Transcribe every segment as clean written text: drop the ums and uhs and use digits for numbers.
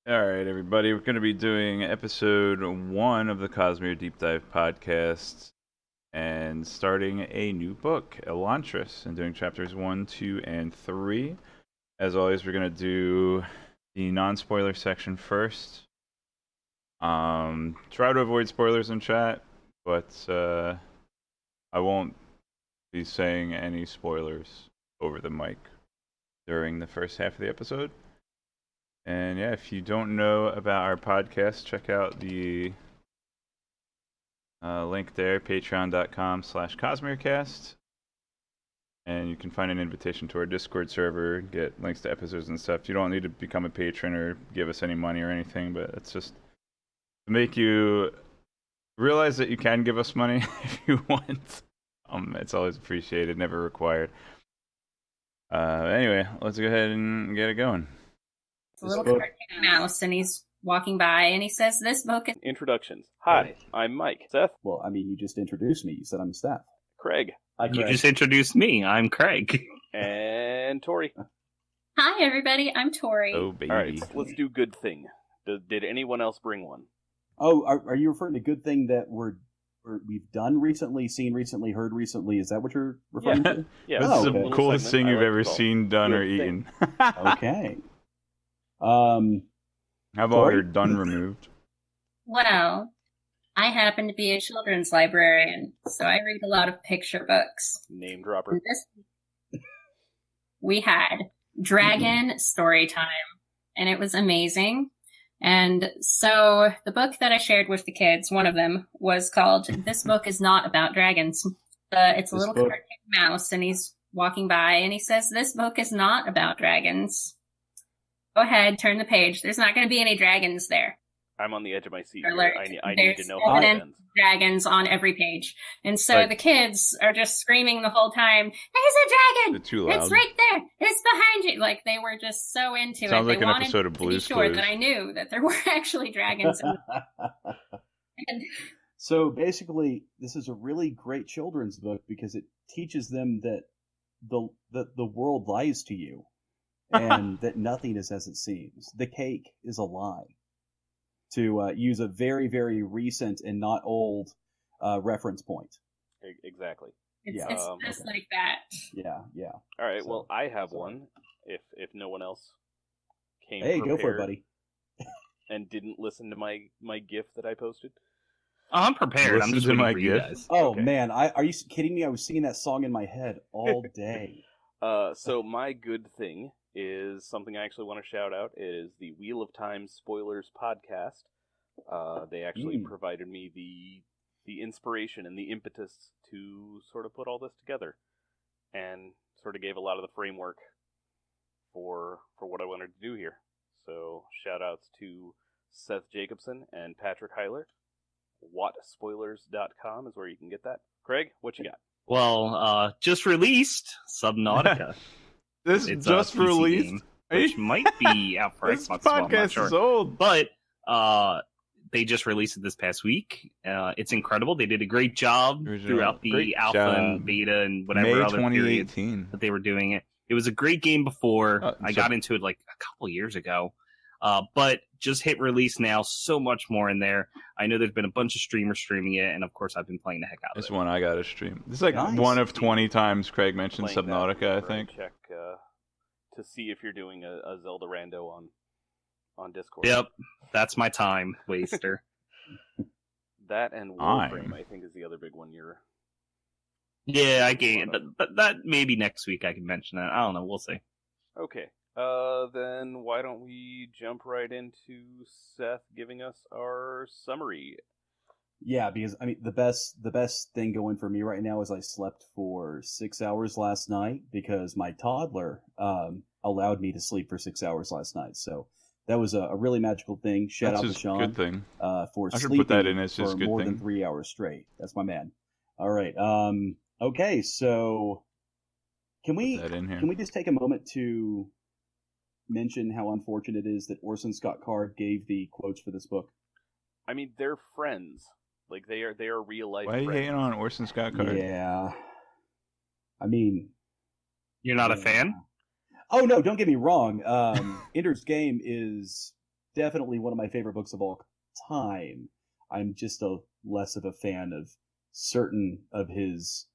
All right, everybody. We're going to be doing episode 1 of the Cosmere Deep Dive podcast and starting a new book, Elantris, and doing chapters 1, 2, and 3. As always, we're going to do the non-spoiler section first. Try to avoid spoilers in chat, but I won't be saying any spoilers over the mic during the first half of the episode. And yeah, if you don't know about our podcast, check out the link there, patreon.com/CosmereCast. And you can find an invitation to our Discord server, get links to episodes and stuff. You don't need to become a patron or give us any money or anything, but it's just to make you realize that you can give us money if you want. It's always appreciated, never required. Anyway, let's go ahead and get it going. A little cartoon mouse, and he's walking by, and he says, "This book is..." Introductions. Hi, I'm Mike. Seth. Well, I mean, you just introduced me. You said I'm Seth. Craig. Hi, Craig. You just introduced me. I'm Craig. And Tori. Hi, everybody. I'm Tori. Oh, baby. All right, let's do good thing. Did anyone else bring one? Oh, are you referring to good thing that we've done recently, seen recently, heard recently? Is that what you're referring to? Yeah. This is the coolest thing you've ever seen, done, or eaten. Okay. How about Tori? your done removed? Well, I happen to be a children's librarian, so I read a lot of picture books. Name dropper. And this we had Dragon Story Time, and it was amazing. And so the book that I shared with the kids, one of them, was called "This Book Is Not About Dragons." It's a little cartoon mouse, and he's walking by, and he says, "This book is not about dragons." Go ahead, turn the page. There's not going to be any dragons there. I'm on the edge of my seat. Alert. I need to know There's how it evidence ends. of dragons on every page. And so Right. the kids are just screaming the whole time, "There's a dragon! They're too loud. It's right there! It's behind you!" Like, they were just so into it. Sounds like They an wanted episode of to be Blue's sure Clues. that I knew that there were actually dragons. And So basically, this is a really great children's book because it teaches them that the world lies to you, and that nothing is as it seems. The cake is a lie. To use a very, very recent and not old reference point. Exactly. it's Yeah. just Okay. like that. Yeah. All right, So- well, I have one. If no one else came Hey, go for it, prepared buddy. and didn't listen to my GIF that I posted. Oh, I'm prepared. I'm Listen just to waiting my for you gift. guys. Oh Okay. man, are you kidding me? I was singing that song in my head all day. So my good thing is something I actually want to shout out. It is the Wheel of Time Spoilers podcast. They actually provided me the inspiration and the impetus to sort of put all this together, and sort of gave a lot of the framework for what I wanted to do here. So shout outs to Seth Jacobson and Patrick Heiler. WhatSpoilers.com is where you can get that. Craig, what you got? Well, just released Subnautica. This It's just a PC released? game, which might be out for This Xbox as well, I'm not podcast sure. is old. But they just released it this past week. It's incredible. They did a great job throughout the Great alpha job. and beta and whatever May other periods 2018. that they were doing it. It was a great game before. Oh, I so- got into it like a couple years ago. But just hit release now, so much more in there. I know there's been a bunch of streamers streaming it, and of course I've been playing the heck out of This it. one I got to stream. This is like Nice. one of 20 times Craig mentioned Playing that Subnautica, I whenever think. check to see if you're doing a Zelda rando on Discord. Yep, that's my time waster. That and Fine. Warframe, I think, is the other big one you're... Yeah, I gained that maybe next week I can mention that. I don't know, we'll see. Okay. Then why don't we jump right into Seth giving us our summary? Yeah, because I mean the best thing going for me right now is I slept for 6 hours last night because my toddler allowed me to sleep for 6 hours last night. So that was a really magical thing. Shout That's out to his Sean good thing. for I should sleeping put that in as his for good more thing. than 3 hours straight. That's my man. All right. Okay. So can we Put that in here. can we just take a moment to mention how unfortunate it is that Orson Scott Card gave the quotes for this book? I mean, they're friends. Like, they are real life Why are you friends. hating on Orson Scott Card? Yeah. I mean, You're not a yeah. fan? Oh no, don't get me wrong. Ender's Game is definitely one of my favorite books of all time. I'm just less of a fan of certain of his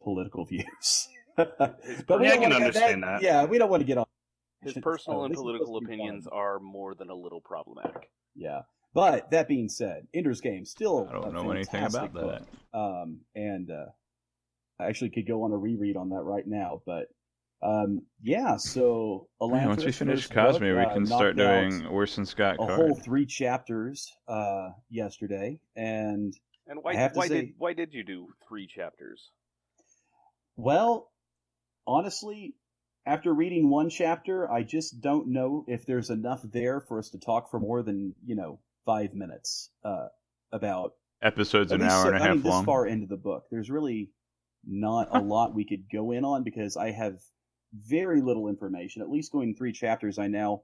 political views. But I can understand that. Yeah, we don't want to get on. His personal and political opinions are more than a little problematic. Yeah. But that being said, Ender's Game still I don't know anything about book. And I actually could go on a reread on that right now. But yeah, so Elantris, once we finish Cosme, we can start doing Orson Scott Card. A whole 3 chapters yesterday, and why did you do 3 chapters? Well, honestly, after reading 1 chapter, I just don't know if there's enough there for us to talk for more than 5 minutes about episodes an hour and a half long. This far into the book, there's really not a lot we could go in on because I have very little information. At least going 3 chapters, I now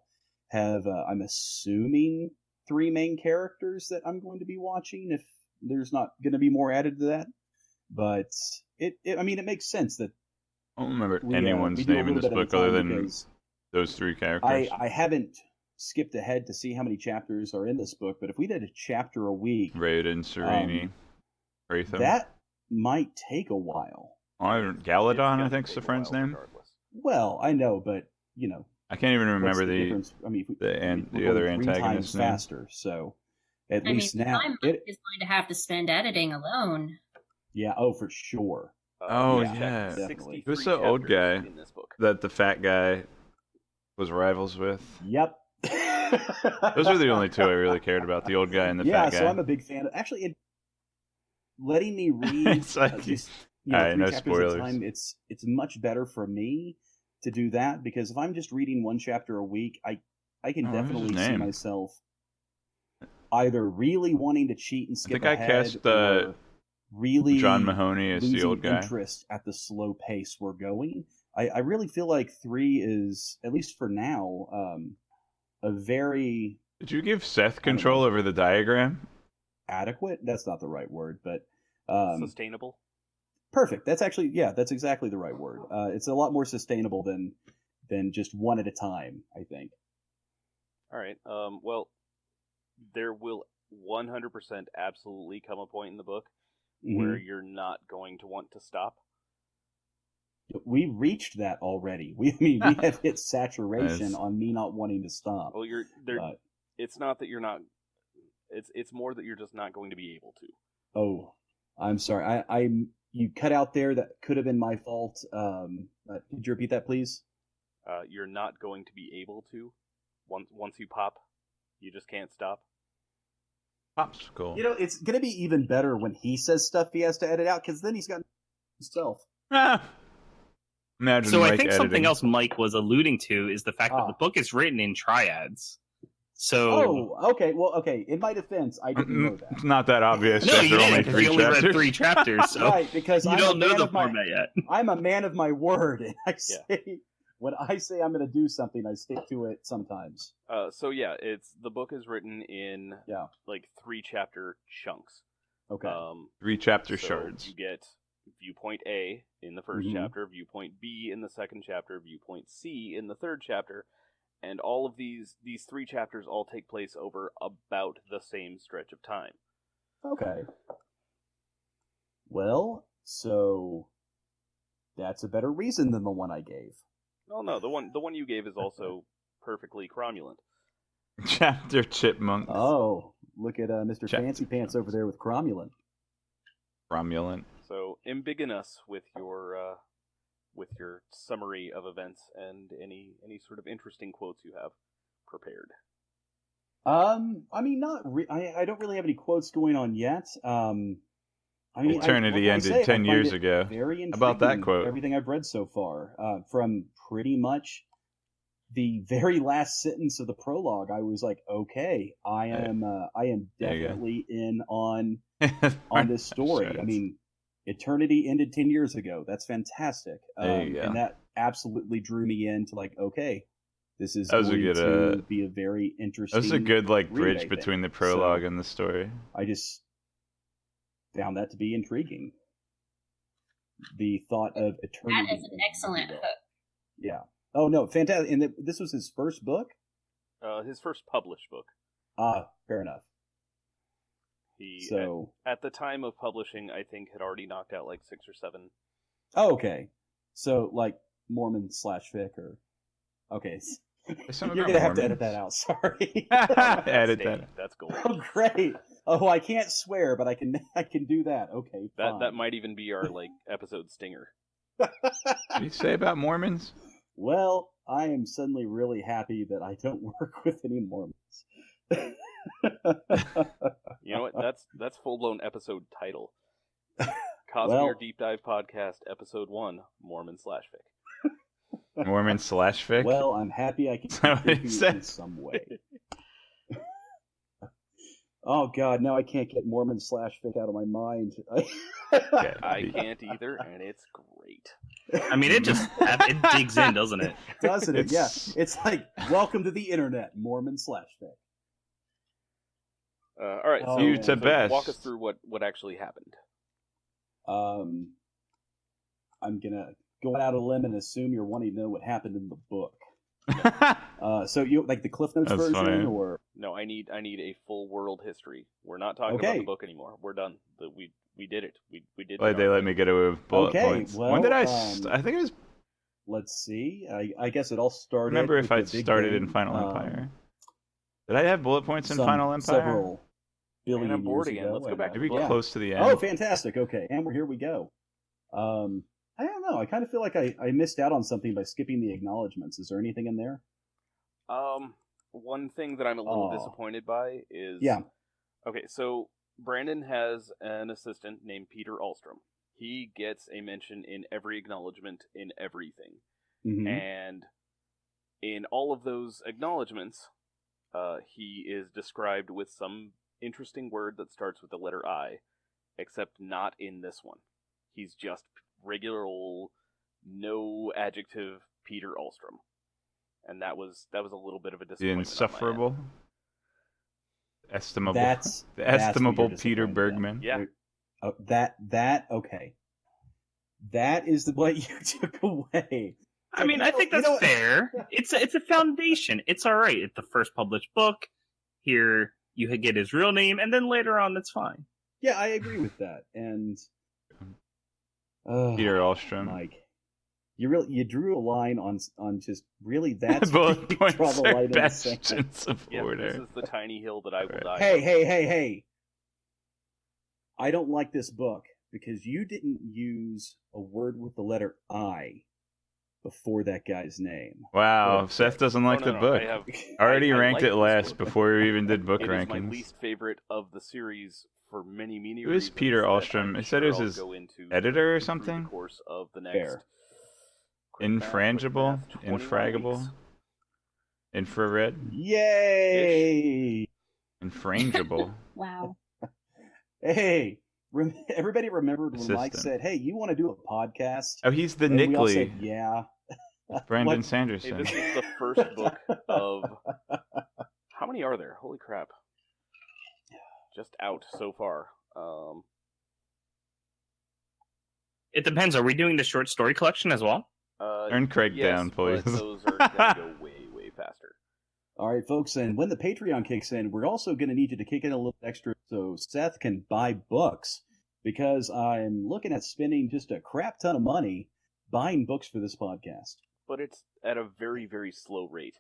have, I'm assuming, 3 main characters that I'm going to be watching. If there's not going to be more added to that, but it makes sense that I don't remember anyone's name in this book other than those 3 characters. I haven't skipped ahead to see how many chapters are in this book, but if we did a chapter a week, Raiden, Serini, Wraitham, that might take a while. Galadon, I think's the friend's name. Well, I know, but I can't even remember the other antagonist name. Faster, so at least now Mike is going to have to spend editing alone. Yeah, for sure. Yeah. Who's the old guy that the fat guy was rivals with? Yep. Those are the only 2 I really cared about, the old guy and the fat guy. Yeah, so I'm a big fan of... Actually, letting me read it's like, just 3 no chapters spoilers. at a time, it's much better for me to do that, because if I'm just reading 1 chapter a week, I can definitely see myself either really wanting to cheat and skip ahead, I cast really John Mahoney as the old guy. Interest at the slow pace we're going. I really feel like 3 is, at least for now, a very... Did you give Seth control over the diagram? Adequate? That's not the right word, but... sustainable? Perfect. That's actually, that's exactly the right word. It's a lot more sustainable than just 1 at a time, I think. All right. Well, there will 100% absolutely come a point in the book where you're not going to want to stop. We reached that already. We have hit saturation on me not wanting to stop. Well, it's not that you're not. It's more that you're just not going to be able to. Oh, I'm sorry. You cut out there. That could have been my fault. Could you repeat that, please? You're not going to be able to. Once you pop, you just can't stop. Popsicle. It's going to be even better when he says stuff he has to edit out, because then he's got himself. Imagine so Mike I think editing. something else Mike was alluding to is the fact that the book is written in triads. So okay. Well, okay. In my defense, I didn't know that. It's not that obvious. No, you didn't, because you only read 3 chapters. So right, because you don't know the format yet. I'm a man of my word, and when I say I'm going to do something, I stick to it sometimes. The book is written in like 3 chapter chunks. Okay. 3 chapter shards. You get viewpoint A in the first chapter, viewpoint B in the second chapter, viewpoint C in the third chapter, and all of these 3 chapters all take place over about the same stretch of time. Okay. Well, so that's a better reason than the one I gave. No, the one you gave is also perfectly cromulent. Chapter chipmunks. Oh, look at Mr. Fancy Pants over there with cromulent. Cromulent. So embiggen us with your summary of events and any sort of interesting quotes you have prepared. I mean, I don't really have any quotes going on yet. Eternity ended 10 years ago. Very intriguing, about that quote. Everything I've read so far, from pretty much the very last sentence of the prologue, I was like, okay, I am definitely in on this story. I mean, Eternity ended 10 years ago. That's fantastic. And that absolutely drew me into like, okay, this is going to be a very interesting. That was a good bridge read, between the prologue and the story. I just found that to be intriguing. The thought of Eternity. That is an excellent hook. Yeah. Oh no, fantastic! And this was his first book. His first published book. Fair enough. He So, at the time of publishing, I think had already knocked out like 6 or 7. oh, okay. So, like Mormon/fic, or okay, Something you're about gonna have to edit Mormons. that out. Sorry. Edit Staying. that. That's gold. Oh, great. Oh, I can't swear, but I can do that. Okay, fine. That might even be our like episode stinger. What do you say about Mormons? Well, I am suddenly really happy that I don't work with any Mormons. You know what? That's full blown episode title. Cosmere Well- Deep Dive Podcast, Episode 1, Mormon/fic. Mormon/fic? Well, I'm happy I can Is that what it contribute in says? some way. Oh God, now I can't get Mormon/fic out of my mind. Okay. I can't either, and it's great. I mean, it digs in, doesn't it? Doesn't it? Yeah. It's- It's like, welcome to the internet, Mormon/fic. All right, Oh, so, You to so best. walk us through what actually happened. I'm gonna go out on a limb and assume you're wanting to know what happened in the book. So you like the Cliff Notes That's version, funny. or No, I need a full world history. We're not talking about Okay. the book anymore. We're done. We did it. We did. Why the they let arc. me get away with bullet Okay, points? well, When did I? um, I think it was. let's see. I guess it all started. Remember with if I the Big started Bang, in Final Empire? Did I have bullet points in some Final Empire? Several billion I'm bored years again. ago, Let's go and, back to Maybe Yeah. close to the end. Oh, fantastic! Okay, and here we go. I don't know. I kind of feel like I missed out on something by skipping the acknowledgments. Is there anything in there? One thing that I'm a little Aw. disappointed by is Yeah. Okay, so Brandon has an assistant named Peter Alstrom. He gets a mention in every acknowledgement in everything. Hmm. And in all of those acknowledgments, he is described with some interesting word that starts with the letter I, except not in this one. He's just regular old, no adjective Peter Alstrom. And that was a little bit of a The disappointment. insufferable, estimable, That's the that's what estimable you're Peter disappointed in. Bergman. Yeah. Oh, that okay. That is what you took away. I mean, I think You that's know- fair. It's a foundation. It's all right. It's the first published book. Here, you get his real name, and then later on, that's fine. Yeah, I agree with that. And Peter Alstrom. Mike, you drew a line on just really that's Bullet you points draw the are line in the sand. bastions of Yeah, order. this is the tiny hill that I will Right. die. Hey! I don't like this book because you didn't use a word with the letter I before that guy's name. Wow, What a Seth dick. doesn't like the book. I have Already I ranked like it this last book. before we even did book It is my rankings. least favorite of the series for many Who is reasons Peter that Alstrom? I'm I said it was sure I'll his go into editor or through something? The course of the next Fair. quick math, Infrangible? 21 Infraggable? weeks. Infrared? Yay! Infrangible? Wow. Hey, everybody remembered when Mike Assistant. said, "Hey, you want to do a podcast?" Oh, he's the And we all Nickley. said, "Yeah." Brandon What? Hey, Sanderson. this is the first book of how many are there? Holy crap! Just out so far. It depends. Are we doing the short story collection as well? Turn Craig yes, down, please. But those are gonna go way faster. All right, folks, and when the Patreon kicks in, we're also going to need you to kick in a little extra so Seth can buy books, because I'm looking at spending just a crap ton of money buying books for this podcast. But it's at a very slow rate.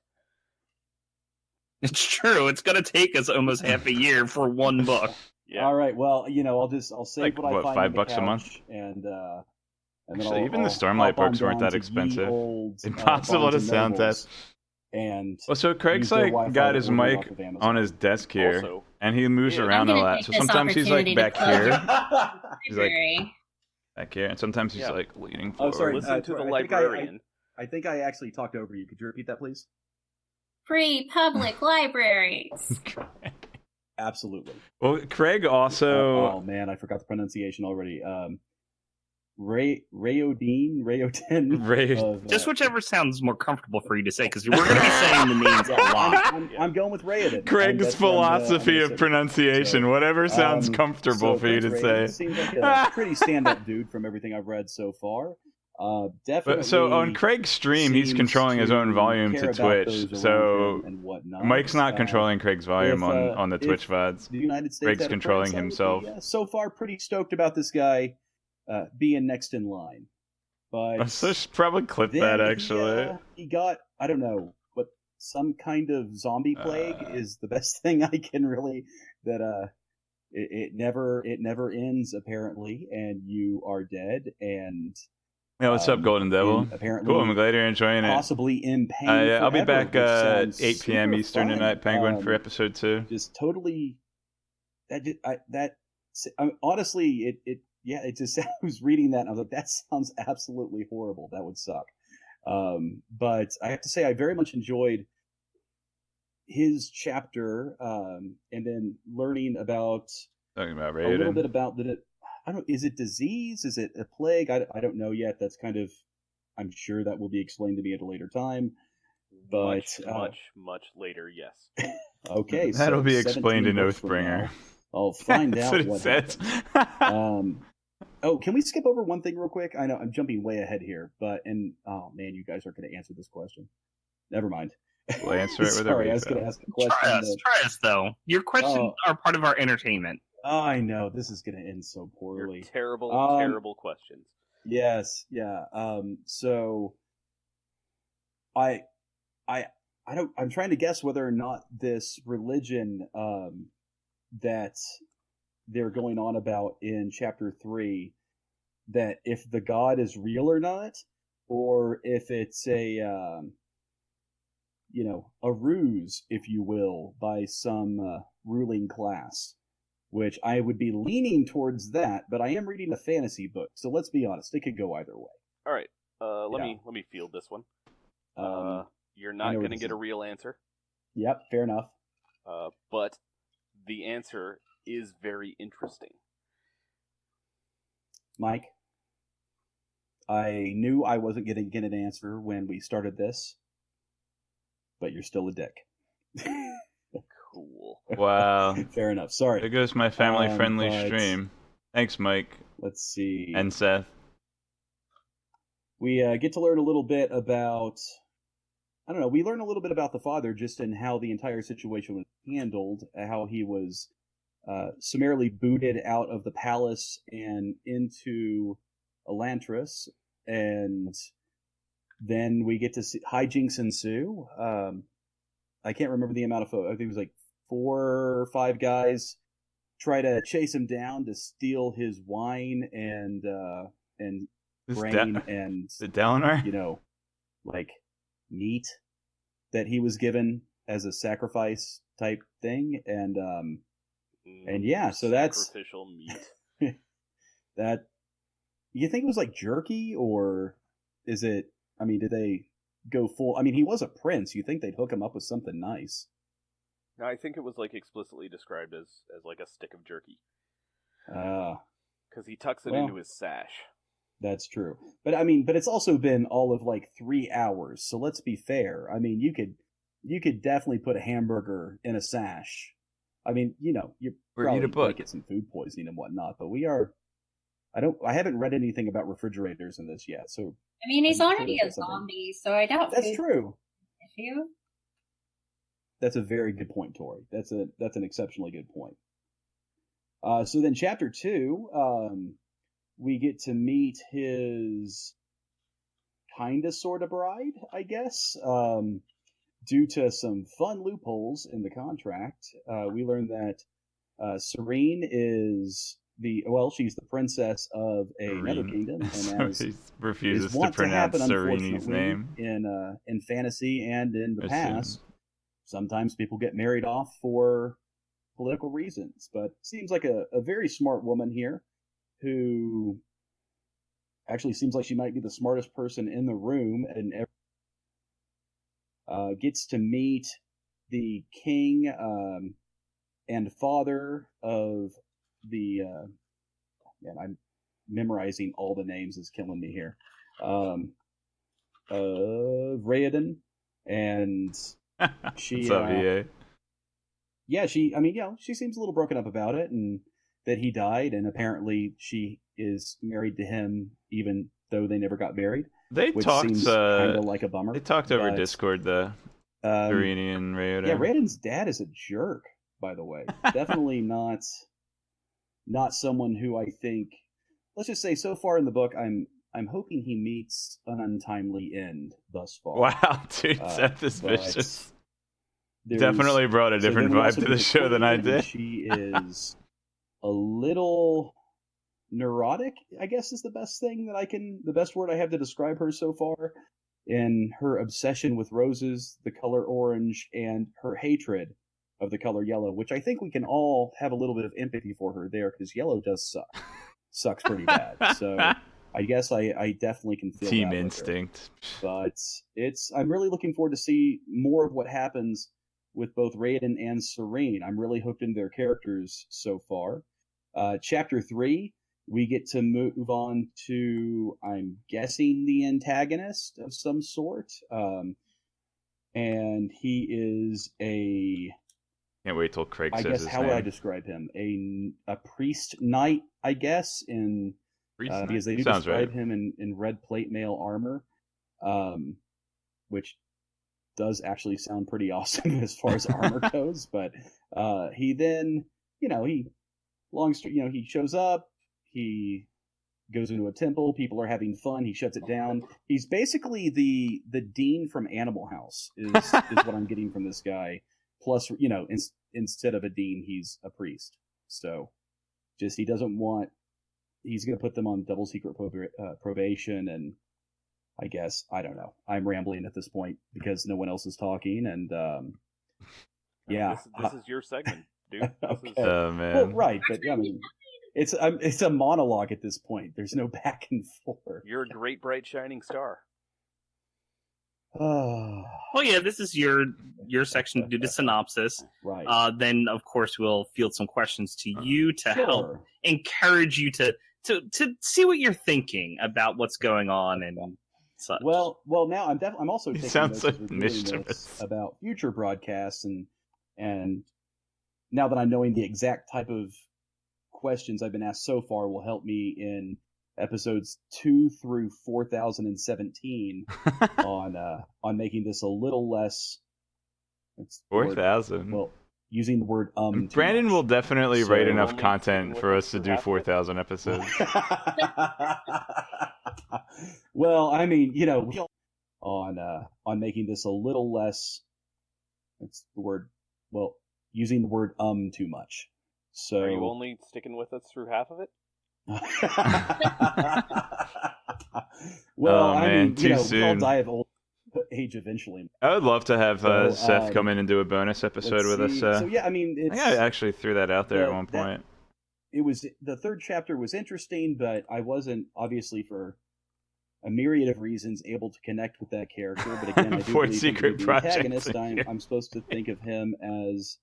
It's true. It's going to take us almost half a year for one book. Yeah. All right, well, I'll save Like, what I what, find $5 on the a month? couch, and then Actually, I'll, even the I'll Stormlight hop on books weren't down that to ye expensive. olde, Impossible Barnes to and sound Nobles, test. And Well, so Craig's use their like Wi-Fi got to his order it mic off of Amazon. on his desk here, Also, and he moves Yeah. around a I'm gonna lot. take So this sometimes he's like opportunity back to plug here, he's like Library. back here, and sometimes he's Yeah. like leaning Oh, forward. sorry. listen to the I think librarian. I think I actually talked over you. Could you repeat that, please? Free public libraries. Absolutely. Well, Craig also. Oh man, I forgot the pronunciation already. Rayodine. Ray- Just whichever sounds more comfortable for you to say, because we're going to be saying the names a lot. I'm going with Rayodine. Craig's philosophy of pronunciation, So, whatever sounds comfortable for you to say. Seems like a pretty stand-up dude from everything I've read so far. Definitely. But so on Craig's stream, he's seems controlling his own to volume care to about Twitch. those around So him and whatnot. Mike's not controlling Craig's volume on the Twitch if VODs. the United States Craig's had a controlling prince, I would himself. be, so far pretty stoked about this guy being next in line. But So I should probably clip that actually. he got, I don't know, but some kind of zombie plague is the best thing I can really that it never ends apparently, and you are dead. And Yeah, what's up, Golden Devil? Apparently, Cool, I'm glad you're enjoying it. Possibly in pain. I'll be forever, back which 8 p.m. super Eastern fun. tonight, Penguin, for episode 2. Just totally. Honestly, it just, I was reading that and I was like, that sounds absolutely horrible. That would suck. But I have to say, I very much enjoyed his chapter, and then learning about Talking about a little Raiden. bit about I don't. Is it disease? Is it a plague? I don't know yet. That's kind of. I'm sure that will be explained to me at a later time. But much later, yes. Okay, that'll so be explained in 17 books from Oathbringer. now, I'll find That's out what it what says. happened. Oh, can we skip over one thing real quick? I know I'm jumping way ahead here, but oh man, you guys are going to answer this question. Never mind. We'll answer it with a Sorry, I was going to ask a question. Try us, though. Your questions are part of our entertainment. Oh, I know this is going to end so poorly. Your terrible questions. Yes, yeah. So I don't. I'm trying to guess whether or not this religion that they're going on about in chapter 3, that if the god is real or not, or if it's a ruse, if you will, by some ruling class. Which I would be leaning towards that, but I am reading a fantasy book, so let's be honest, it could go either way. All right, let me field this one. You're not going to get a real answer. Yep, fair enough. But the answer is very interesting. Mike, I knew I wasn't going to get an answer when we started this, but you're still a dick. Cool. Wow. Fair enough. Sorry. There goes my family-friendly stream. Thanks, Mike. Let's see. And Seth. We get to learn a little bit about... I don't know, we learn a little bit about the father just in how the entire situation was handled, how he was summarily booted out of the palace and into Elantris, and then we get to see hijinks ensue. I can't remember the amount of I think it was like 4 or 5 guys try to chase him down to steal his wine and grain and the Dalinar? Like meat that he was given as a sacrifice type thing, and yeah, so that's sacrificial meat. That you think it was like jerky, or is it? I mean, did they go full? I mean, he was a prince. You think they'd hook him up with something nice? No, I think it was like explicitly described as like a stick of jerky. Because he tucks it into his sash. That's true. But I mean, it's also been all of like 3 hours. So let's be fair. I mean, you could definitely put a hamburger in a sash. I mean, you probably might get some food poisoning and whatnot, but I haven't read anything about refrigerators in this yet. So I mean, he's already a zombie, so I doubt that's true. Issue. That's a very good point, Tori. That's an exceptionally good point. So then chapter 2, we get to meet his kinda sorta bride, I guess. Due to some fun loopholes in the contract, we learn that Serene is she's the princess of another kingdom, and so as he refuses is wont to pronounce happen, Serene's name in fantasy and in the past. Sometimes people get married off for political reasons, but seems like a very smart woman here, who actually seems like she might be the smartest person in the room, and gets to meet the king and father of the I'm memorizing all the names is killing me here. Raoden, and she what's up, EA? Yeah, she seems a little broken up about it, and that he died, and apparently she is married to him even though they never got married, They which talked. seems kind of like a bummer. They talked over but, Discord, the Sereni and Rayoden. Yeah, Rayoden's dad is a jerk, by the way. Definitely not someone who I think. Let's just say, so far in the book, I'm hoping he meets an untimely end thus far. Wow, dude, Seth is but vicious. Definitely brought a different vibe to the show than I did. She is a little neurotic, I guess, is the best word I have to describe her so far. In her obsession with roses, the color orange, and her hatred of the color yellow, which I think we can all have a little bit of empathy for her there, because yellow does suck. Sucks pretty bad. So I guess I definitely can feel Team that with instinct. her. But I'm really looking forward to see more of what happens with both Raiden and Serene. I'm really hooked into their characters so far. Chapter 3, we get to move on to, I'm guessing, the antagonist of some sort. And he is a... Can't wait till Craig says his how name. would I describe him? A priest knight, I guess, because they do describe him in red plate mail armor, which does actually sound pretty awesome as far as armor goes. But he then, he shows up, he goes into a temple, people are having fun, he shuts it down. He's basically the dean from Animal House is what I'm getting from this guy. Plus, instead of a dean, he's a priest. So, just he's going to put them on double secret probation, and I guess, I don't know. I'm rambling at this point because no one else is talking, and yeah. This is your segment, dude. Okay. Oh, man. Well, right, but I mean, it's a monologue at this point. There's no back and forth. You're a great, bright, shining star. Well, yeah, this is your section to do the synopsis. Right. Then, of course, we'll field some questions to you to help encourage you to see what you're thinking about what's going on and such. Well, now I'm also taking sounds notes like mischievous about future broadcasts, and now that I'm knowing the exact type of questions I've been asked so far will help me in episodes 2 through 4017 on making this a little less. 4,000. Well, using the word Brandon will definitely write enough only content for us to do half of it. 4,000 episodes. Well, I mean, on making this a little less. That's the word. Well, using the word too much. So Are you only sticking with us through half of it? Well, Oh, I man, mean, too we all soon. die of old age eventually. I would love to have So, Seth come in and do a bonus episode with us. So yeah, I mean, I think I actually threw that out there at one that- point. it was the third chapter was interesting, but I wasn't, obviously, for a myriad of reasons, able to connect with that character. But again, I do Fourth believe secret him to be the project antagonist. here. I'm supposed to think of him as.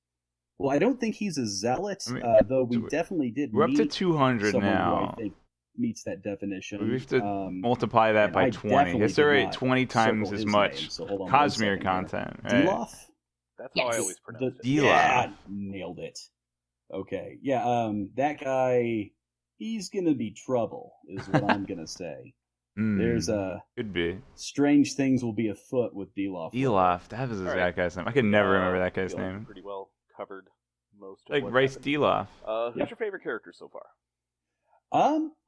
Well, I don't think he's a zealot, I mean, though we definitely did. We're up to meet 200 someone who now. I think meets that definition. We have to multiply that and by I 20. definitely It's already did 20 not times circle as his much name, so hold on one Cosmere second here. content. Right? Deloff? That's how I Yes. always pronounce it. Deloff. Yeah, nailed it. Okay, yeah, that guy, he's gonna be trouble, is what I'm gonna say. There's could be strange things will be afoot with Deloff. Deloff. That was his All right. guy's name. I can never remember that guy's feel like we name. Pretty well covered most of Like what Rice happened. Deloff. Who's Yeah. your favorite character so far?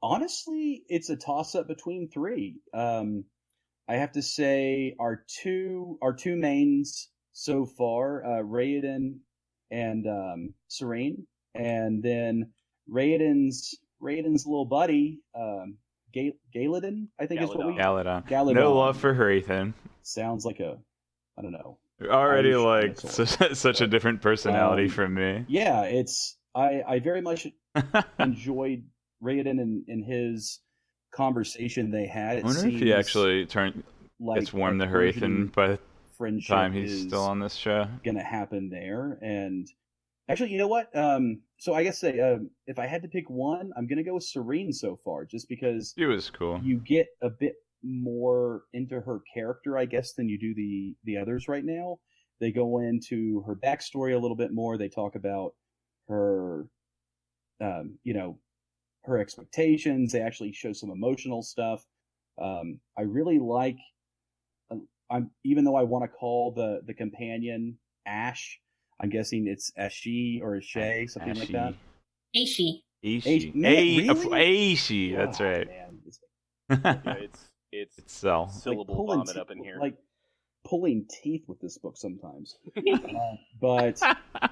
Honestly, it's a toss-up between three. I have to say our two mains so far, Raiden and Serene, and then Raiden's little buddy, Galadin, I think is what we. Galadon. Galadon. No love for Hrathen. Sounds like I don't know. Already Irish like dinosaur. such a different personality Um, from me. Yeah, I very much enjoyed Raiden and his conversation they had. I It wonder if he seems actually like gets warm a to Hrathen by the friendship time he's is still on this show. gonna happen there. And actually, you know what? So I guess if I had to pick one, I'm gonna go with Serene so far, just because He was cool. you get a bit more into her character, I guess, than you do the others right now. They go into her backstory a little bit more. They talk about her, her expectations. They actually show some emotional stuff. I really like. Even though I want to call the companion Ash, I'm guessing it's Ashi or Ashay, something like that. Aishi. Aishi. Really? Aishi. That's right. Man. Yeah, it's Cell. syllable vomit up in here. Like pulling teeth with this book sometimes. But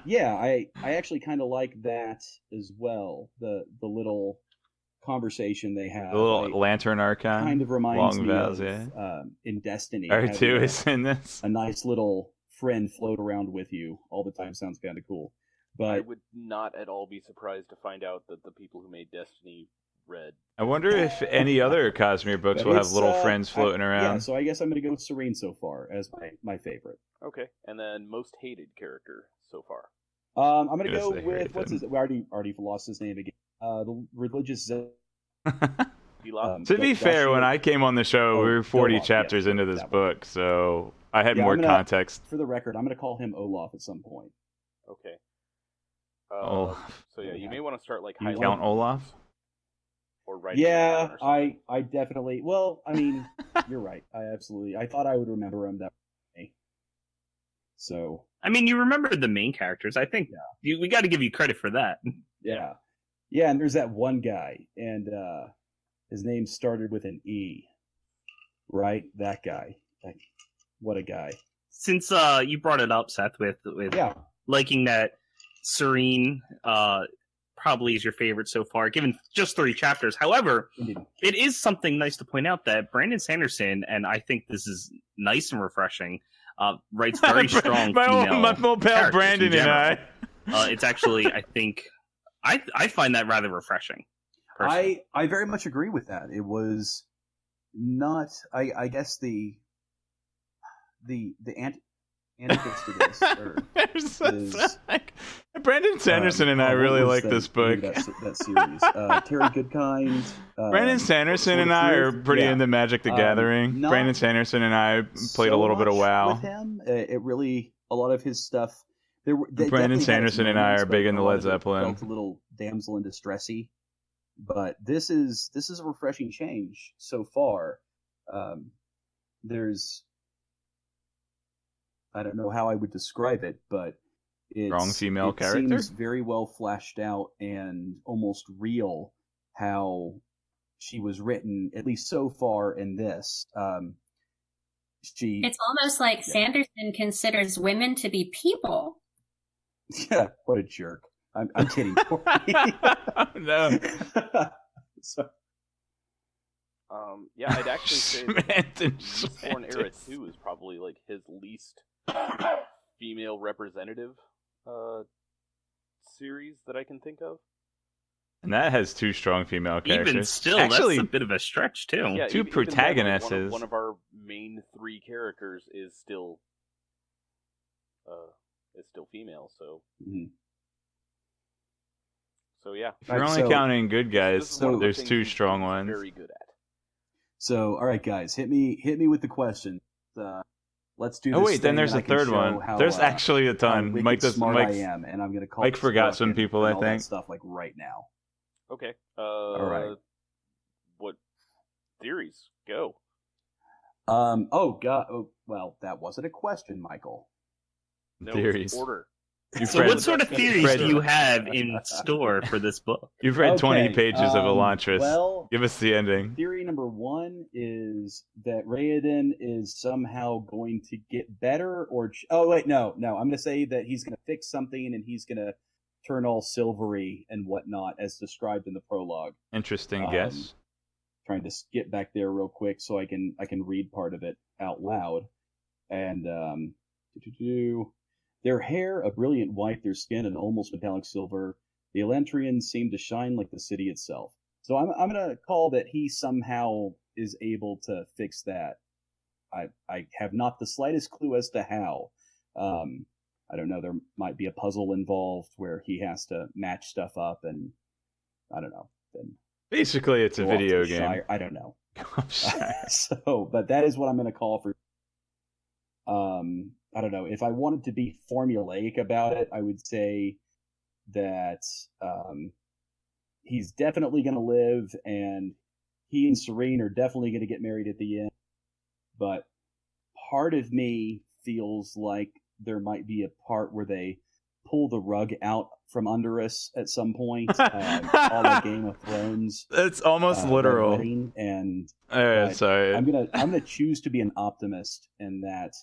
yeah, I actually kind of like that as well. The little conversation they have. The little lantern archon. Kind of reminds me vowels, of in Destiny. R2 is in this. A nice little friend float around with you all the time sounds kind of cool. But I would not at all be surprised to find out that the people who made Destiny read. I wonder if any other Cosmere books will have little friends floating around. Yeah, so I guess I'm going to go with Serene so far as my favorite. Okay, and then most hated character so far. I'm going to go with we already lost his name again. The religious. To be fair, when I came on the show, we were 40 chapters into this book, so I had more context. For the record, I'm going to call him Olaf at some point. Okay. Olaf. So yeah, you may want to start like highlighting Count Olaf. Or writing. Yeah, I definitely. Well, I mean, you're right. I thought I would remember him that way. So. I mean, you remembered the main characters. I think we got to give you credit for that. Yeah. Yeah, and there's that one guy, and his name started with an E. Right? That guy. What a guy. Since you brought it up, Seth, with liking that Serene probably is your favorite so far, given just 3 chapters. However, it is something nice to point out that Brandon Sanderson, and I think this is nice and refreshing, writes very strong female my old pal Brandon and I. It's actually, I think... I find that rather refreshing. Personally. I very much agree with that. It was not. I guess the antithesis to this. Brandon Sanderson and I really like this book. That series. Terry Goodkind. Brandon Sanderson and I are pretty into Magic the Gathering. Brandon Sanderson and I played a little bit of WoW. With him, it really a lot of his stuff. Brandon Sanderson and I are big into Led Zeppelin. Felt a little damsel in distressy, but this is a refreshing change so far. There's, I don't know how I would describe it, but it's strong female character. It seems very well flashed out and almost real how she was written, at least so far in this. It's almost like Sanderson considers women to be people. Yeah, what a jerk. I'm kidding. No. Yeah, I'd actually say Mistborn Era 2 is probably like his least female representative series that I can think of. And that has 2 strong female characters. Even still, actually, that's a bit of a stretch too. Yeah, 2 protagonists. Then, like, one of our main 3 characters is still female. So, so yeah. If you're only counting good guys, there's 2 strong ones. Very good at. So, all right, guys, hit me with the question. Let's do this. Oh wait, then there's a third one. There's actually a ton. Mike I am, and I'm gonna call Mike forgot some people. I think stuff like right now. Okay. All right. What theories? Go. Oh God. Oh, well, that wasn't a question, Michael. No, theories. Order. So what sort of theories do you have in store for this book? You've read 20 pages of Elantris. Well, give us the ending. Theory number 1 is that Raoden is somehow going to get better, or oh wait, no. I'm going to say that he's going to fix something and he's going to turn all silvery and whatnot, as described in the prologue. Interesting guess. Trying to get back there real quick so I can read part of it out loud. And their hair a brilliant white, their skin an almost metallic silver. The Elantrians seem to shine like the city itself. So I'm going to call that he somehow is able to fix that. I have not the slightest clue as to how. I don't know. There might be a puzzle involved where he has to match stuff up, and I don't know. Then basically, it's a video game. I don't know. So, but that is what I'm going to call for. I don't know. If I wanted to be formulaic about it, I would say that he's definitely going to live, and he and Serene are definitely going to get married at the end, but part of me feels like there might be a part where they pull the rug out from under us at some point, all like Game of Thrones. It's almost literal. Wedding, and sorry. I'm gonna choose to be an optimist in that.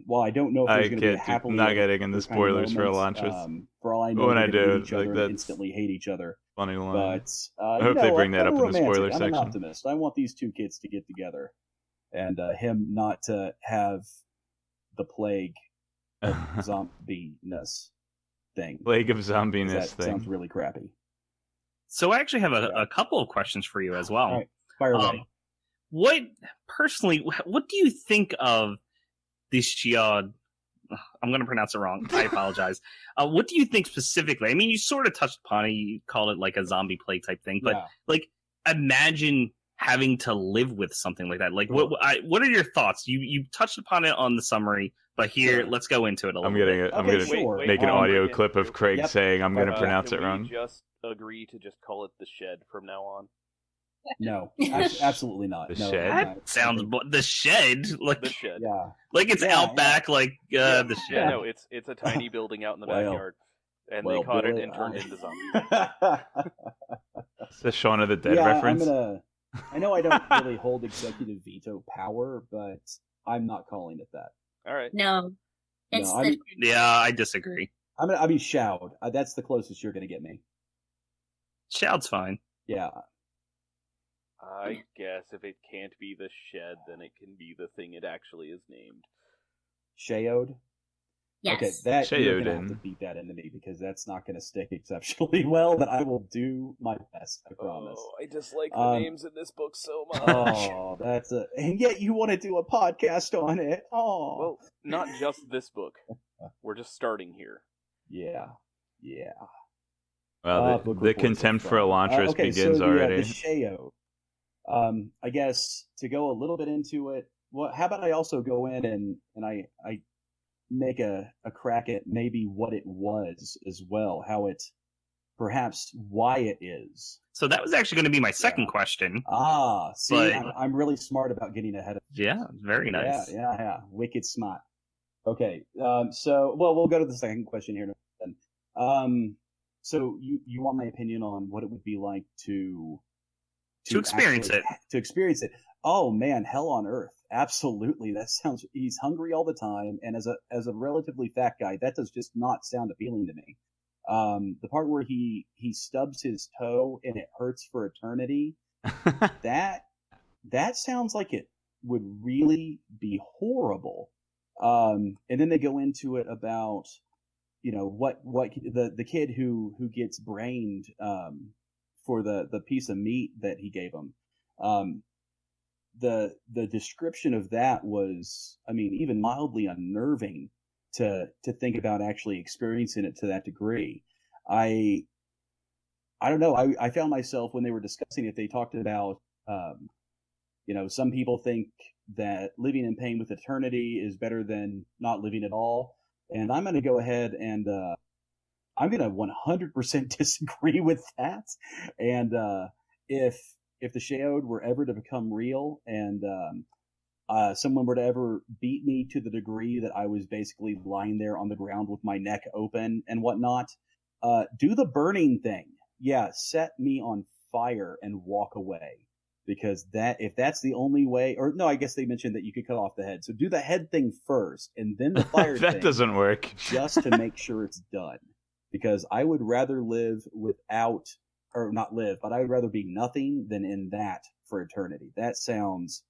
While I don't know if there's going to be a happily not getting into spoilers for Elantris. For all I know, when they're I do, hate each other like, and instantly hate each other. Funny line. But I hope they bring that up in the spoiler I'm section. an optimist. I want these two kids to get together, and him not to have the plague of zombiness thing. Plague of zombiness that thing. Sounds really crappy. So I actually have a couple of questions for you as well. All right, fire away. What do you think of this Shiad? I'm going to pronounce it wrong. I apologize. What do you think specifically? I mean, you sort of touched upon it. You called it like a zombie plague type thing, but like, imagine having to live with something like that. Like, what are your thoughts? You touched upon it on the summary, but here, let's go into it a little bit. I'm going to make an audio clip of Craig saying I'm going to pronounce it wrong. Can we just agree to just call it the Shed from now on? No, absolutely not. The no, Shed? That sounds the Shed, like the Shed. Yeah, like it's out back, like the Shed. Yeah, no, it's a tiny building out in the backyard, and they caught it and turned it into zombies. It's the Shaun of the Dead reference. I know I don't really hold executive veto power, but I'm not calling it that. All right. No, it's I disagree. I mean, Shoud. That's the closest you're going to get me. Shoud's fine. Yeah. I guess if it can't be the Shed, then it can be the thing it actually is named. Shaod? Yes. Okay, you're going to have to beat that into me because that's not going to stick exceptionally well, but I will do my best, I promise. Oh, I dislike the names in this book so much. Oh, and yet you want to do a podcast on it. Oh. Well, not just this book. We're just starting here. Yeah. Well, the contempt for Elantris begins already. The Shaod. I guess to go a little bit into it, well, how about I also go in and I make a crack at maybe what it was as well, how it, perhaps why it is. So that was actually going to be my second question. See, I'm really smart about getting ahead of it. Yeah, very nice. Yeah, wicked smart. Okay, so we'll go to the second question here then. So you want my opinion on what it would be like to experience it. To experience it. Oh man, hell on earth. Absolutely. That sounds, he's hungry all the time, and as a relatively fat guy, that does just not sound appealing to me. The part where he stubs his toe and it hurts for eternity, that sounds like it would really be horrible. And then they go into it about, what the kid who gets brained for the piece of meat that he gave him. The description of that was, I mean, even mildly unnerving to think about actually experiencing it to that degree. I don't know. I found myself, when they were discussing it, they talked about, some people think that living in pain with eternity is better than not living at all. And I'm going to go ahead and, I'm going to 100% disagree with that. And, if the Shaod were ever to become real and, someone were to ever beat me to the degree that I was basically lying there on the ground with my neck open and whatnot, do the burning thing. Yeah, set me on fire and walk away. Because if that's the only way, or no, I guess they mentioned that you could cut off the head. So do the head thing first and then the fire thing. That doesn't work. Just to make sure it's done. Because I would rather live without, or not live, but I would rather be nothing than in that for eternity. That sounds,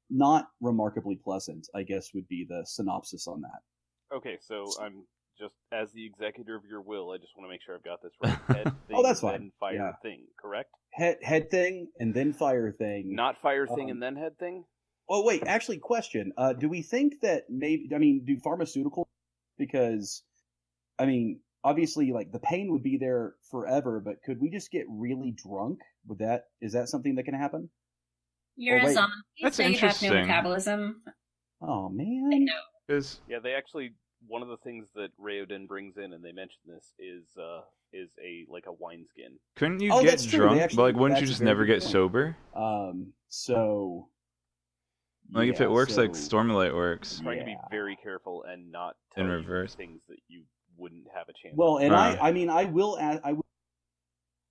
not remarkably pleasant, I guess would be the synopsis on that. Okay, so I'm just, as the executor of your will, I just want to make sure I've got this right. Head thing, that's fine. then fire thing, correct? Head thing and then fire thing. Not fire thing and then head thing? Oh, wait, actually, question. Do we think that do pharmaceuticals, because, obviously, like, the pain would be there forever, but could we just get really drunk? Is that something that can happen? You're a zombie, That's so you have interesting. no metabolism. Oh, man. I know. Yeah, they actually one of the things that Raoden brings in, and they mention this, is a wineskin. Couldn't you get drunk? Actually, but wouldn't you just never get sober? So. Like if it works like Stormlight works. I'm trying to be very careful and not tell you things that you wouldn't have a chance. Well, and I will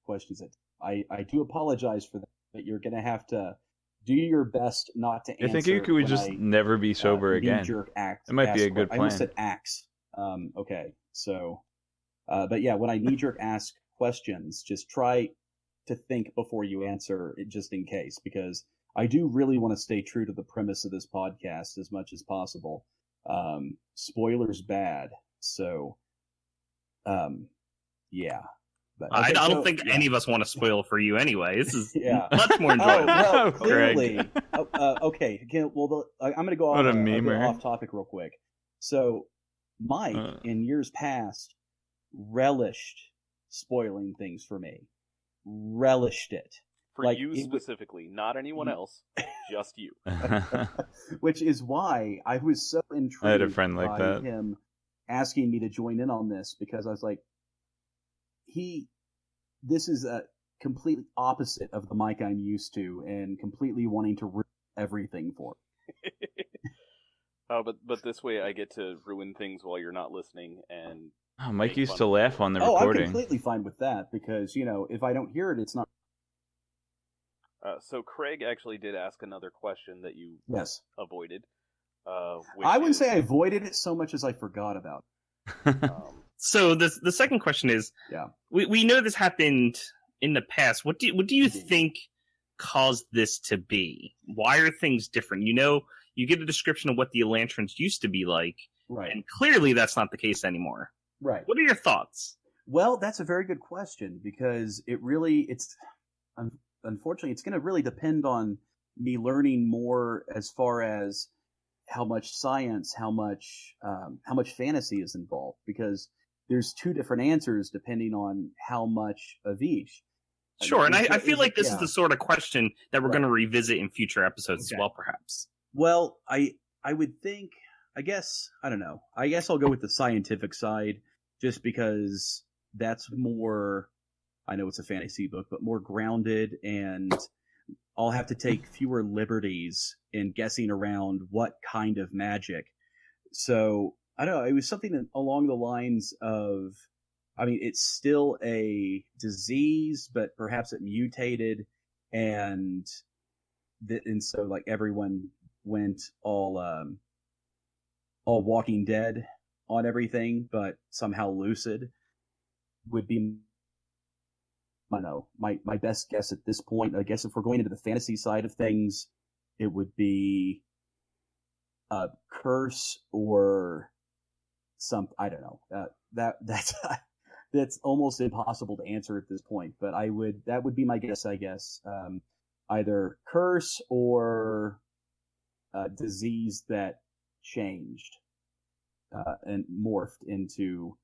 questions that I do apologize for that, but you're going to have to do your best not to answer. I think you could just never be sober again. It might be a good plan. I almost said axe. Okay, so, but yeah, when I knee-jerk ask questions, just try to think before you answer, just in case, because I do really want to stay true to the premise of this podcast as much as possible. Spoilers bad, so, yeah. But, I don't think any of us want to spoil for you anyway. This is much more enjoyable. Well, clearly. Okay. Well, I'm going to go off topic real quick. So, Mike, in years past, relished spoiling things for me. Relished it. For you specifically, not anyone else, just you. Which is why I was so intrigued I had a friend like that. Him asking me to join in on this, because I was like, this is a completely opposite of the Mike I'm used to, and completely wanting to ruin everything for me. But this way I get to ruin things while you're not listening, and Mike used to laugh on the recording. I'm completely fine with that, because, if I don't hear it, it's not. So Craig actually did ask another question that you avoided. I wouldn't say I avoided it so much as I forgot about it. So the second question is, we know this happened in the past. What do you think caused this to be? Why are things different? You get a description of what the Elantrins used to be like, right? And clearly that's not the case anymore. Right. What are your thoughts? Well, that's a very good question, because unfortunately, it's going to really depend on me learning more as far as how much science, how much fantasy is involved, because there's two different answers depending on how much of each. Sure, and I feel like this is the sort of question that we're going to revisit in future episodes as well, perhaps. Well, I would think, I don't know. I guess I'll go with the scientific side, just because that's more, I know it's a fantasy book, but more grounded, and I'll have to take fewer liberties in guessing around what kind of magic. So, I don't know, it was something along the lines of, it's still a disease, but perhaps it mutated, and so like everyone went all Walking Dead on everything, but somehow lucid would be, I don't know, my best guess at this point. I guess if we're going into the fantasy side of things, it would be a curse or I don't know. That's almost impossible to answer at this point, but that would be my guess, I guess. Either curse or disease that changed and morphed into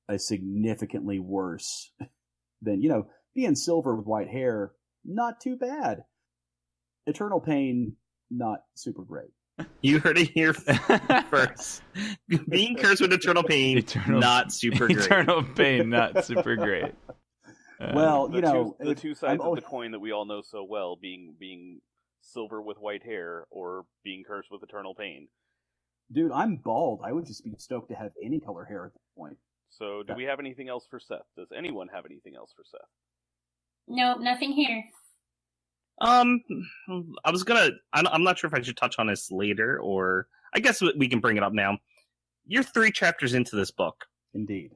a significantly worse than, being silver with white hair, not too bad. Eternal pain, not super great. You heard it here first. Being cursed with eternal pain, not super great. Eternal pain, not super great. Well, the two sides of the coin that we all know so well, being silver with white hair or being cursed with eternal pain. Dude, I'm bald. I would just be stoked to have any color hair at this point. So, do we have anything else for Seth? Does anyone have anything else for Seth? Nope, nothing here. I'm not sure if I should touch on this later, or I guess we can bring it up now. You're 3 chapters into this book. Indeed.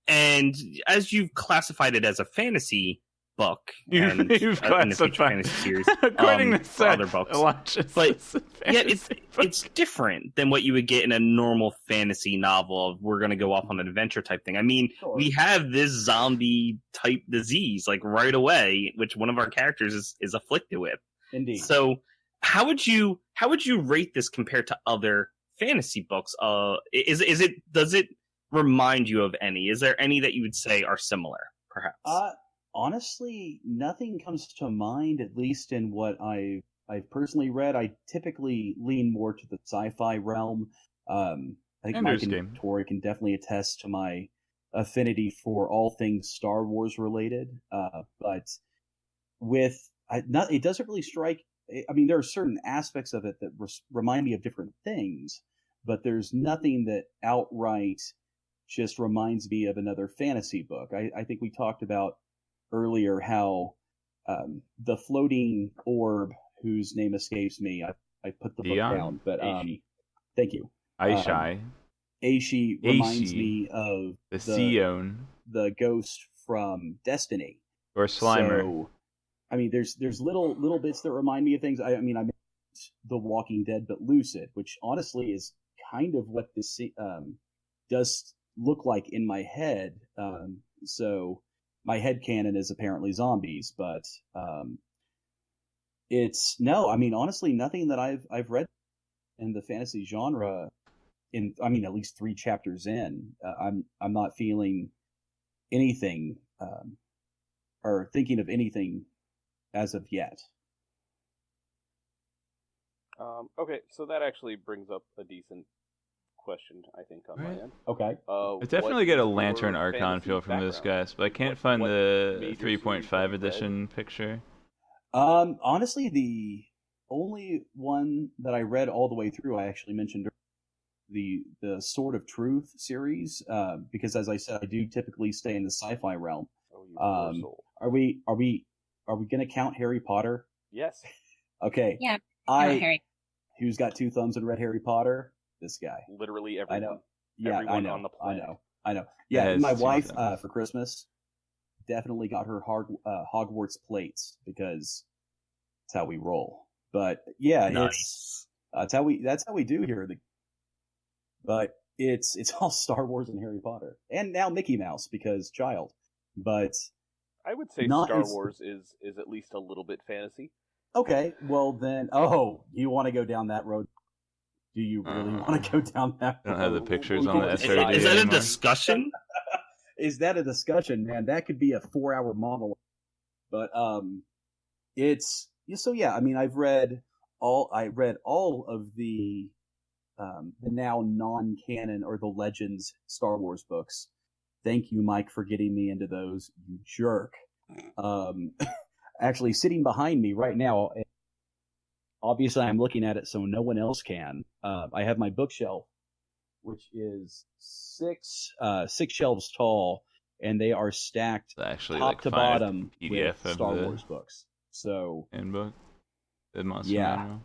And as you've classified it as a fantasy book, you've classified fantasy series, according to other books, but yet it's different than what you would get in a normal fantasy novel of we're going to go off on an adventure type thing. I mean, we have this zombie type disease like right away, which one of our characters is afflicted with. Indeed. So how would you rate this compared to other fantasy books? Does it remind you of any? Is there any that you would say are similar, perhaps? Honestly, nothing comes to mind, at least in what I've personally read. I typically lean more to the sci-fi realm. I think Ender's Mike and Game. Tori can definitely attest to my affinity for all things Star Wars related. But it doesn't really strike. I mean, there are certain aspects of it that remind me of different things, but there's nothing that outright just reminds me of another fantasy book. I think we talked about earlier how the floating orb, whose name escapes me, I put the book down, but thank you. Aishai. Aishi reminds me of the Sion, the ghost from Destiny, or Slimer. So, I mean, there's little bits that remind me of things. I mentioned The Walking Dead, but Lucid, which honestly is kind of what this does look like in my head. So my headcanon is apparently zombies, but honestly, nothing that I've read in the fantasy genre. At least 3 chapters in, I'm not feeling anything or thinking of anything as of yet. Okay, so that actually brings up a decent question, I think, on my end. Okay. I definitely get a Lantern Archon feel from this, guys, but I can't find the 3.5 edition picture. Honestly, the only one that I read all the way through, I actually mentioned the Sword of Truth series, because as I said, I do typically stay in the sci-fi realm. Oh, you poor soul. Are we going to count Harry Potter? Yes. Okay. Yeah. Harry. Who's got 2 thumbs and read Harry Potter? This guy. Literally everyone. I know. Yeah, everyone I know. On the planet. I know. Yeah, my wife for Christmas definitely got her Hogwarts plates because that's how we roll. But yeah, nice. That's how we do here. But it's all Star Wars and Harry Potter, and now Mickey Mouse because child. But I would say Star Wars is at least a little bit fantasy. Okay, well then, you want to go down that road? Do you really want to go down that road? I don't have the pictures on the SRD. Is that a discussion? Is that a discussion, man? That could be a 4-hour monologue. But it's so yeah. I mean, I read all of the now non-canon or the Legends Star Wars books. Thank you, Mike, for getting me into those. You jerk. Actually, sitting behind me right now, obviously I'm looking at it so no one else can. I have my bookshelf, which is six shelves tall, and they are stacked top to bottom PDF with Star Wars books. So handbook. Yeah.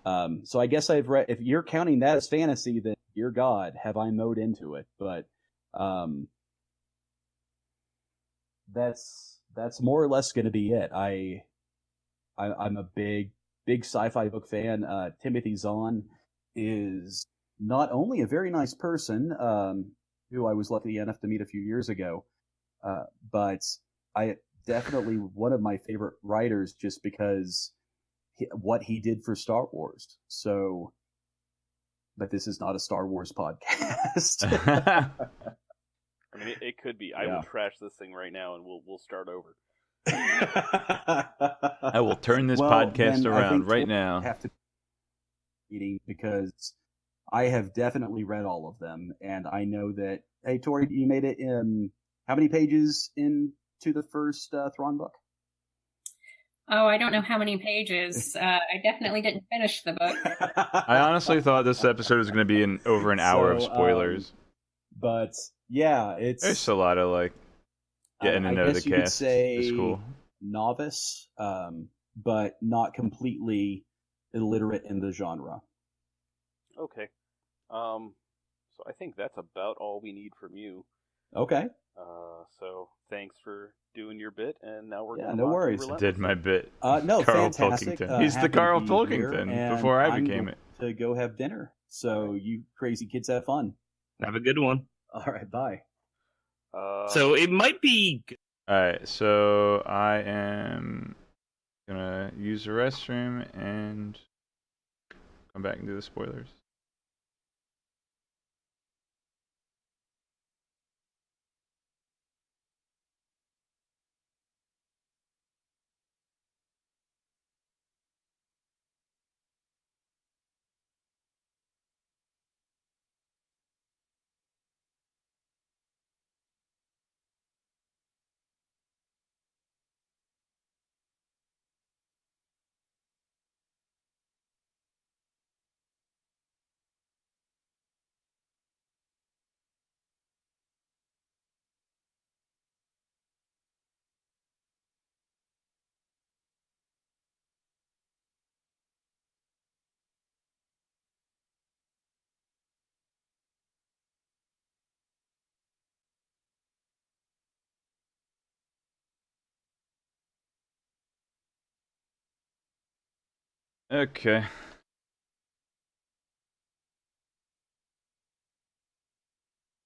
So I guess I've read. If you're counting that as fantasy, then dear God, have I mowed into it? But that's more or less going to be it. I'm a big sci-fi book fan. Timothy Zahn is not only a very nice person, who I was lucky enough to meet a few years ago, but I definitely one of my favorite writers just because what he did for Star Wars. So, but this is not a Star Wars podcast. I mean, it could be. I will trash this thing right now, and we'll start over. I will turn this podcast around right now. Have to eating because I have definitely read all of them, and I know that. Hey, Tori, you made it in how many pages into the first Thrawn book? Oh, I don't know how many pages. I definitely didn't finish the book. I honestly thought this episode was going to be over an hour of spoilers. But yeah, there's a lot of getting to know the cast. It's cool. Novice, but not completely illiterate in the genre. Okay. So I think that's about all we need from you. Okay. So thanks for doing your bit, and now we're no worries. I did my bit. No, Carl fantastic. Pilkington. He's the Carl Pilkington before I became it. To go have dinner. So you crazy kids have fun. Have a good one. All right, bye. So it might be. All right, so I am gonna use the restroom and come back and do the spoilers. Okay.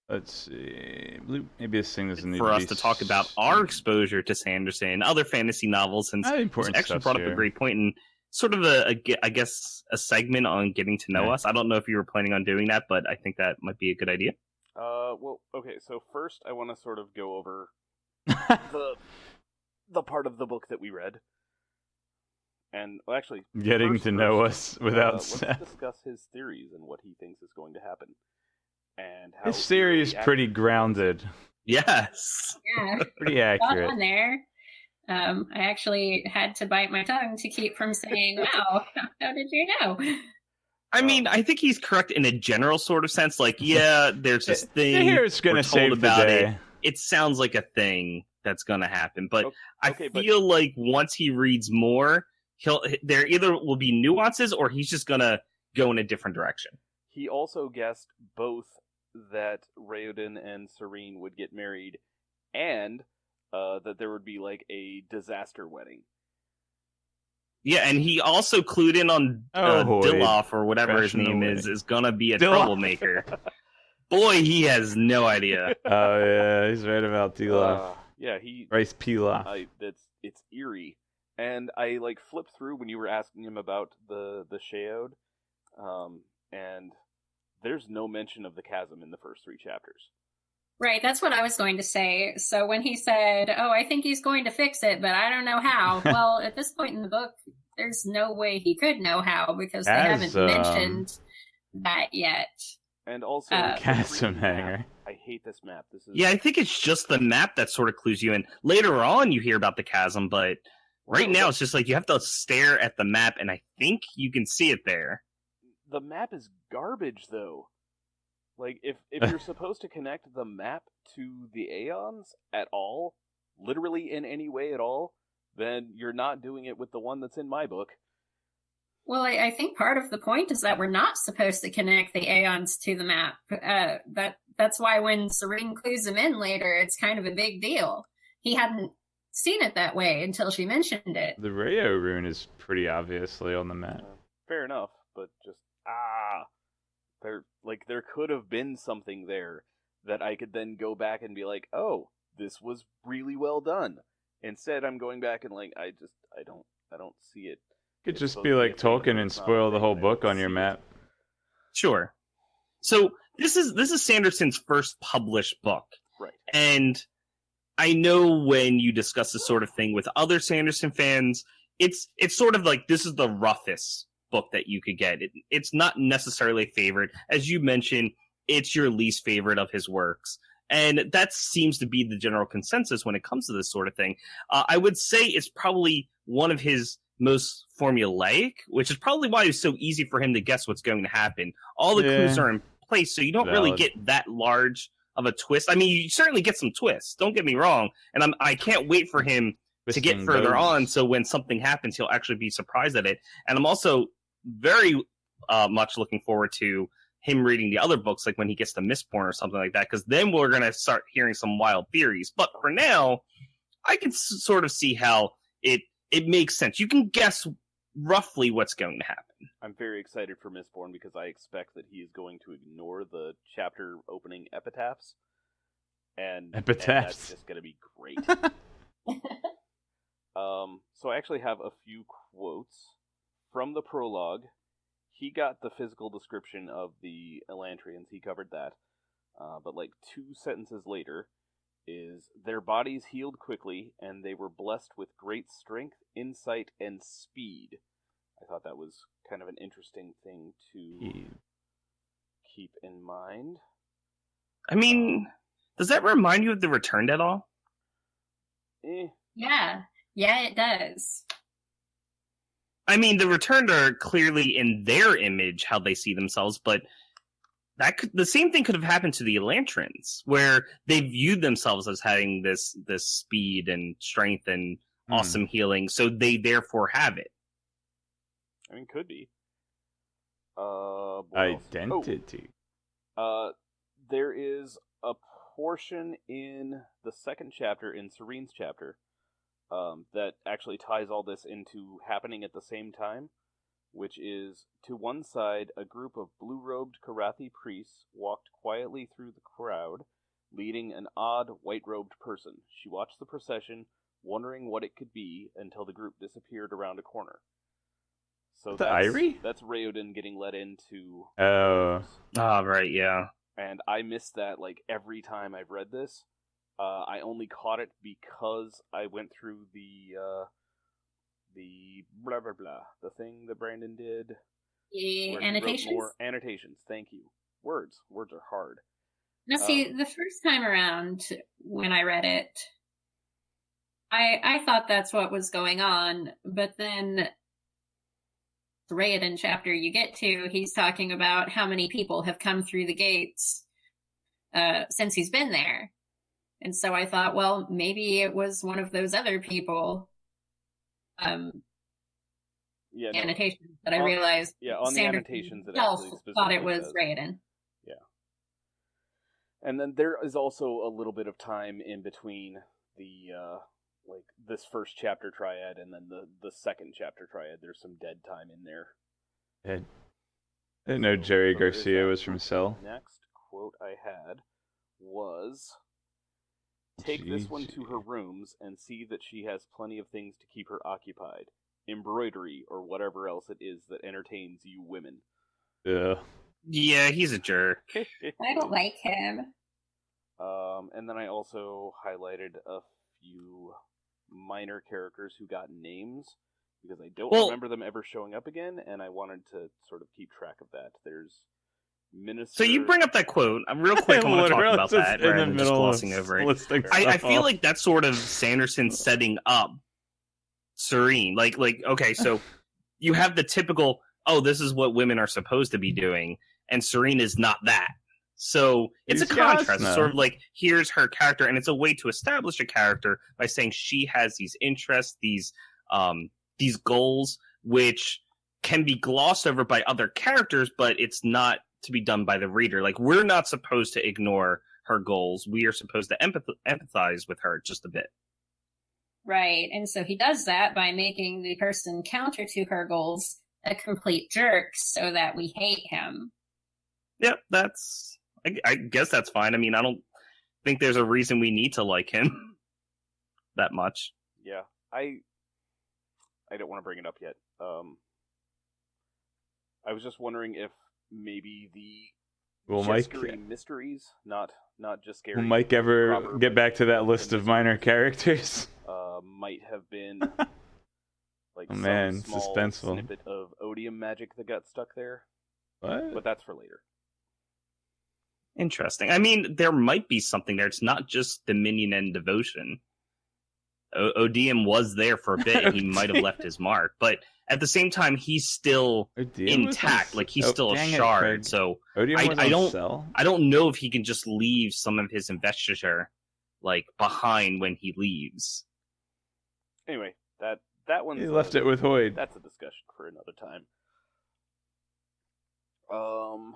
Let's see. Maybe this thing doesn't need for to us be to talk about our exposure to Sanderson, other fantasy novels, since you important actually stuff's brought up a here. great point and sort of I guess a segment on getting to know us. I don't know if you were planning on doing that, but I think that might be a good idea. Well, okay. So first, I want to sort of go over the part of the book that we read, and well, actually, getting to know us without let's discuss his theories and what he thinks is going to happen, and how his theory is pretty grounded. Yes, Yeah, pretty accurate. on there. I actually had to bite my tongue to keep from saying, "Wow, how did you know?" I mean, I think he's correct in a general sort of sense. Like, yeah, there's this thing. Here it's gonna save about the day. It sounds like a thing that's gonna happen, but I feel like once he reads more, there either will be nuances or he's just gonna go in a different direction. He also guessed both that Raoden and Serene would get married, and that there would be like a disaster wedding. Yeah, and he also clued in on Diloff, or whatever his name is gonna be a troublemaker. Boy, he has no idea. Oh yeah, he's right about Diloff. Yeah, he Rice Pilaf. It's eerie, and I like flipped through when you were asking him about the Sheod, and there's no mention of the chasm in the first 3 chapters. Right, that's what I was going to say. So when he said, "Oh, I think he's going to fix it, but I don't know how," well, at this point in the book, there's no way he could know how because they haven't mentioned that yet. And also, chasm hanger. I hate this map. Yeah, I think it's just the map that sort of clues you in. Later on, you hear about the chasm, but right now it's just like you have to stare at the map, and I think you can see it there. The map is garbage, though. Like, if you're supposed to connect the map to the Aeons at all, literally in any way at all, then you're not doing it with the one that's in my book. Well, I think part of the point is that we're not supposed to connect the Aeons to the map. That's why when Serene clues him in later, it's kind of a big deal. He hadn't seen it that way until she mentioned it. The Rayo rune is pretty obviously on the map. Fair enough, but just there could have been something there that I could then go back and be like, oh, this was really well done. Instead, I'm going back and like I don't see it. It could just be like Tolkien and spoil the whole book on your map. Sure. So this is Sanderson's first published book, right? And I know when you discuss this sort of thing with other Sanderson fans, it's sort of like this is the roughest book that you could get. It's not necessarily a favorite. As you mentioned, it's your least favorite of his works. And that seems to be the general consensus when it comes to this sort of thing. I would say it's probably one of his most formulaic, which is probably why it's so easy for him to guess what's going to happen. All the clues are in place, so you don't really get that large of a twist. I mean, you certainly get some twists, don't get me wrong, and I can't wait for him to get further on, so when something happens, he'll actually be surprised at it. And I'm also very much looking forward to him reading the other books, like when he gets to Mistborn or something like that, because then we're going to start hearing some wild theories. But for now, I can sort of see how it makes sense. You can guess roughly what's going to happen. I'm very excited for Mistborn because I expect that he is going to ignore the chapter opening epitaphs. And that's just going to be great. So I actually have a few quotes from the prologue. He got the physical description of the Elantrians. He covered that. But like 2 sentences later is, their bodies healed quickly, and they were blessed with great strength, insight, and speed. I thought that was kind of an interesting thing to keep in mind. I mean, does that remind you of The Returned at all? Yeah, it does. I mean, the Returned are clearly in their image how they see themselves, but the same thing could have happened to the Elantrins, where they viewed themselves as having this speed and strength and awesome healing, so they therefore have it. I mean, could be. Identity. There is a portion in the second chapter, in Serene's chapter, that actually ties all this into happening at the same time, which is, to one side, a group of blue-robed Karathi priests walked quietly through the crowd, leading an odd, white-robed person. She watched the procession, wondering what it could be, until the group disappeared around a corner. So that's Raoden getting led into... Oh. Right, yeah. And I missed that, like, every time I've read this. I only caught it because I went through the blah blah blah, the thing that Brandon did. The annotations? More annotations, thank you. Words are hard. Now see, the first time around when I read it, I thought that's what was going on, but then the Raoden chapter you get to, he's talking about how many people have come through the gates since he's been there. And so I thought, well, maybe it was one of those other people. Annotations that I realized. Yeah, on Sandra the annotations, it himself actually thought it was says. Raoden. Yeah. And then there is also a little bit of time in between the like this first chapter triad and then the second chapter triad. There's some dead time in there. I didn't know Jerry Garcia was from Cell. Next quote I had was, "Take this one to her rooms and see that she has plenty of things to keep her occupied. Embroidery or whatever else it is that entertains you women." Yeah. Yeah, he's a jerk. I don't like him. And then I also highlighted a few minor characters who got names because I don't remember them ever showing up again, and I wanted to sort of keep track of that. There's Minister... So you bring up that quote. Real quick, I want to talk about that rather than just glossing over it. I feel like that's sort of Sanderson setting up Serene. Like, okay, so you have the typical, oh, this is what women are supposed to be doing, and Serene is not that. So it's a contrast. It's sort of like, here's her character, and it's a way to establish a character by saying she has these interests, these goals, which can be glossed over by other characters, but it's not to be done by the reader. Like, we're not supposed to ignore her goals. We are supposed to empathize with her just a bit. Right, and so he does that by making the person counter to her goals a complete jerk so that we hate him. Yeah, I guess that's fine. I mean, I don't think there's a reason we need to like him that much. Yeah, I don't want to bring it up yet. I was just wondering if maybe the scary mysteries, not just scary. Will Mike ever get back to that list of minor characters? Might have been like some small suspenseful snippet of odium magic that got stuck there. What? But that's for later. Interesting. I mean, there might be something there. It's not just Dominion and Devotion. Odium was there for a bit, and he might have left his mark. But at the same time, he's still intact. Like, he's still a shard. So I don't know if he can just leave some of his investiture behind when he leaves. Anyway, that one's... He left it with Hoyd. That's a discussion for another time. So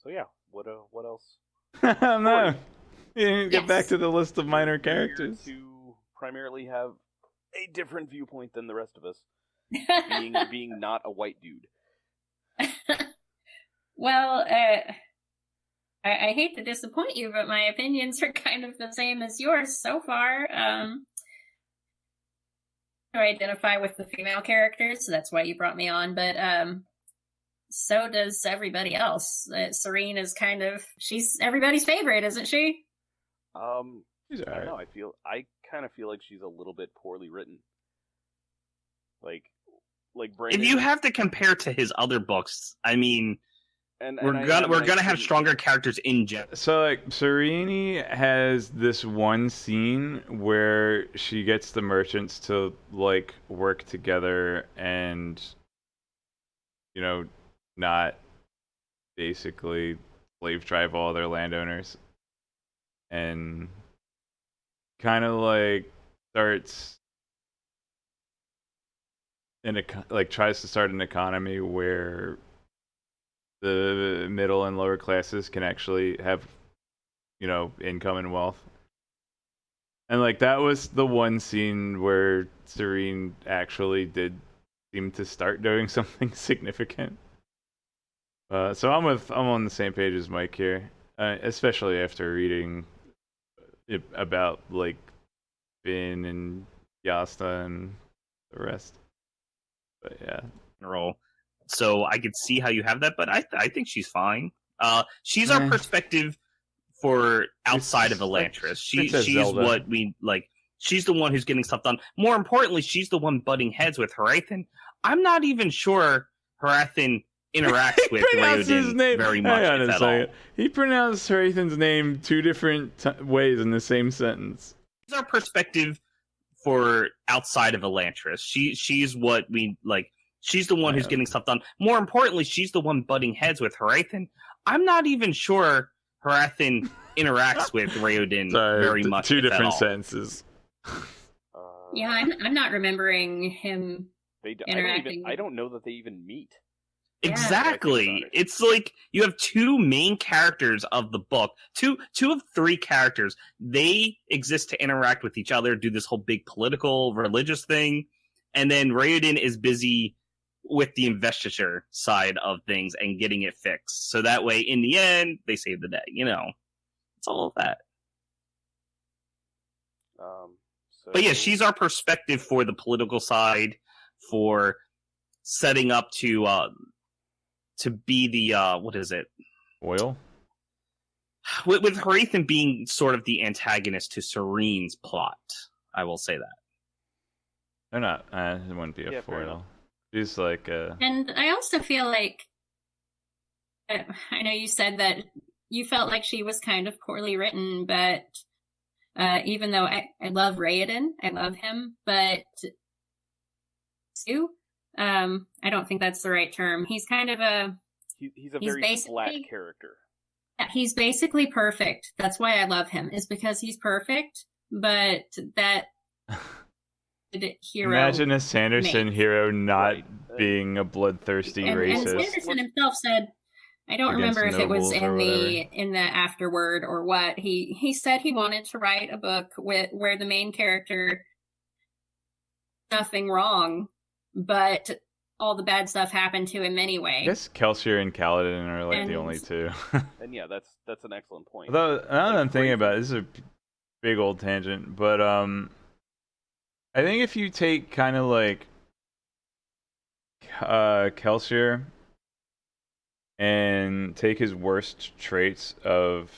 yeah, what else? No, you didn't get back to the list of minor characters. To primarily have a different viewpoint than the rest of us, being not a white dude. Well, I hate to disappoint you, but my opinions are kind of the same as yours so far. I identify with the female characters, so that's why you brought me on, but so does everybody else. Serene is she's everybody's favorite, isn't she? She's I don't know, I kind of feel like she's a little bit poorly written. Like Brandon... If you have to compare to his other books, I mean... we're gonna have stronger characters in general. So Serene has this one scene where she gets the merchants to work together and not basically slave drive all their landowners, and kind of starts tries to start an economy where the middle and lower classes can actually have, income and wealth. And that was the one scene where Serene actually did seem to start doing something significant. So I'm on the same page as Mike here, especially after reading about like Finn and Yasta and the rest. But yeah, so I could see how you have that, but I think she's fine. She's our perspective for outside of Elantris. She's Zelda. What we like. She's the one who's getting stuff done. More importantly, she's the one butting heads with Hrathen. I'm not even sure Hrathen interacts with Raoden very much, if at all. He pronounced Hrathen's name two different ways in the same sentence. She's our perspective for outside of Elantris. She's what we like. She's the one who's getting stuff done. More importantly, she's the one butting heads with Hrathen. I'm not even sure Hrathen interacts with Raoden very much. Two different sentences. Yeah, I'm not remembering him interacting. I don't know that they even meet. Exactly. It's like you have two main characters of the book, two of three characters. They exist to interact with each other, do this whole big political, religious thing, and then Raoden is busy with the investiture side of things and getting it fixed. So that way, in the end, they save the day. It's all of that. But yeah, she's our perspective for the political side, for setting up to be the what is it? Oil? With Hrathen being sort of the antagonist to Serene's plot, I will say that. They're not. It wouldn't be a foil. She's like And I also feel like I know you said that you felt like she was kind of poorly written, but even though I love Raoden, I love him, but Sue, I don't think that's the right term. He's kind of he's a very flat character. Yeah, he's basically perfect. That's why I love him, is because he's perfect, but that hero. Imagine a Sanderson hero not being a bloodthirsty racist. And Sanderson himself said, I don't remember if it was in the afterword or what. He said he wanted to write a book where the main character nothing wrong, but all the bad stuff happened to him anyway. I guess Kelsier and Kaladin are like the only two. And yeah, that's an excellent point. Although now that I'm thinking about it, this is a big old tangent, but I think if you take kind of like Kelsier and take his worst traits of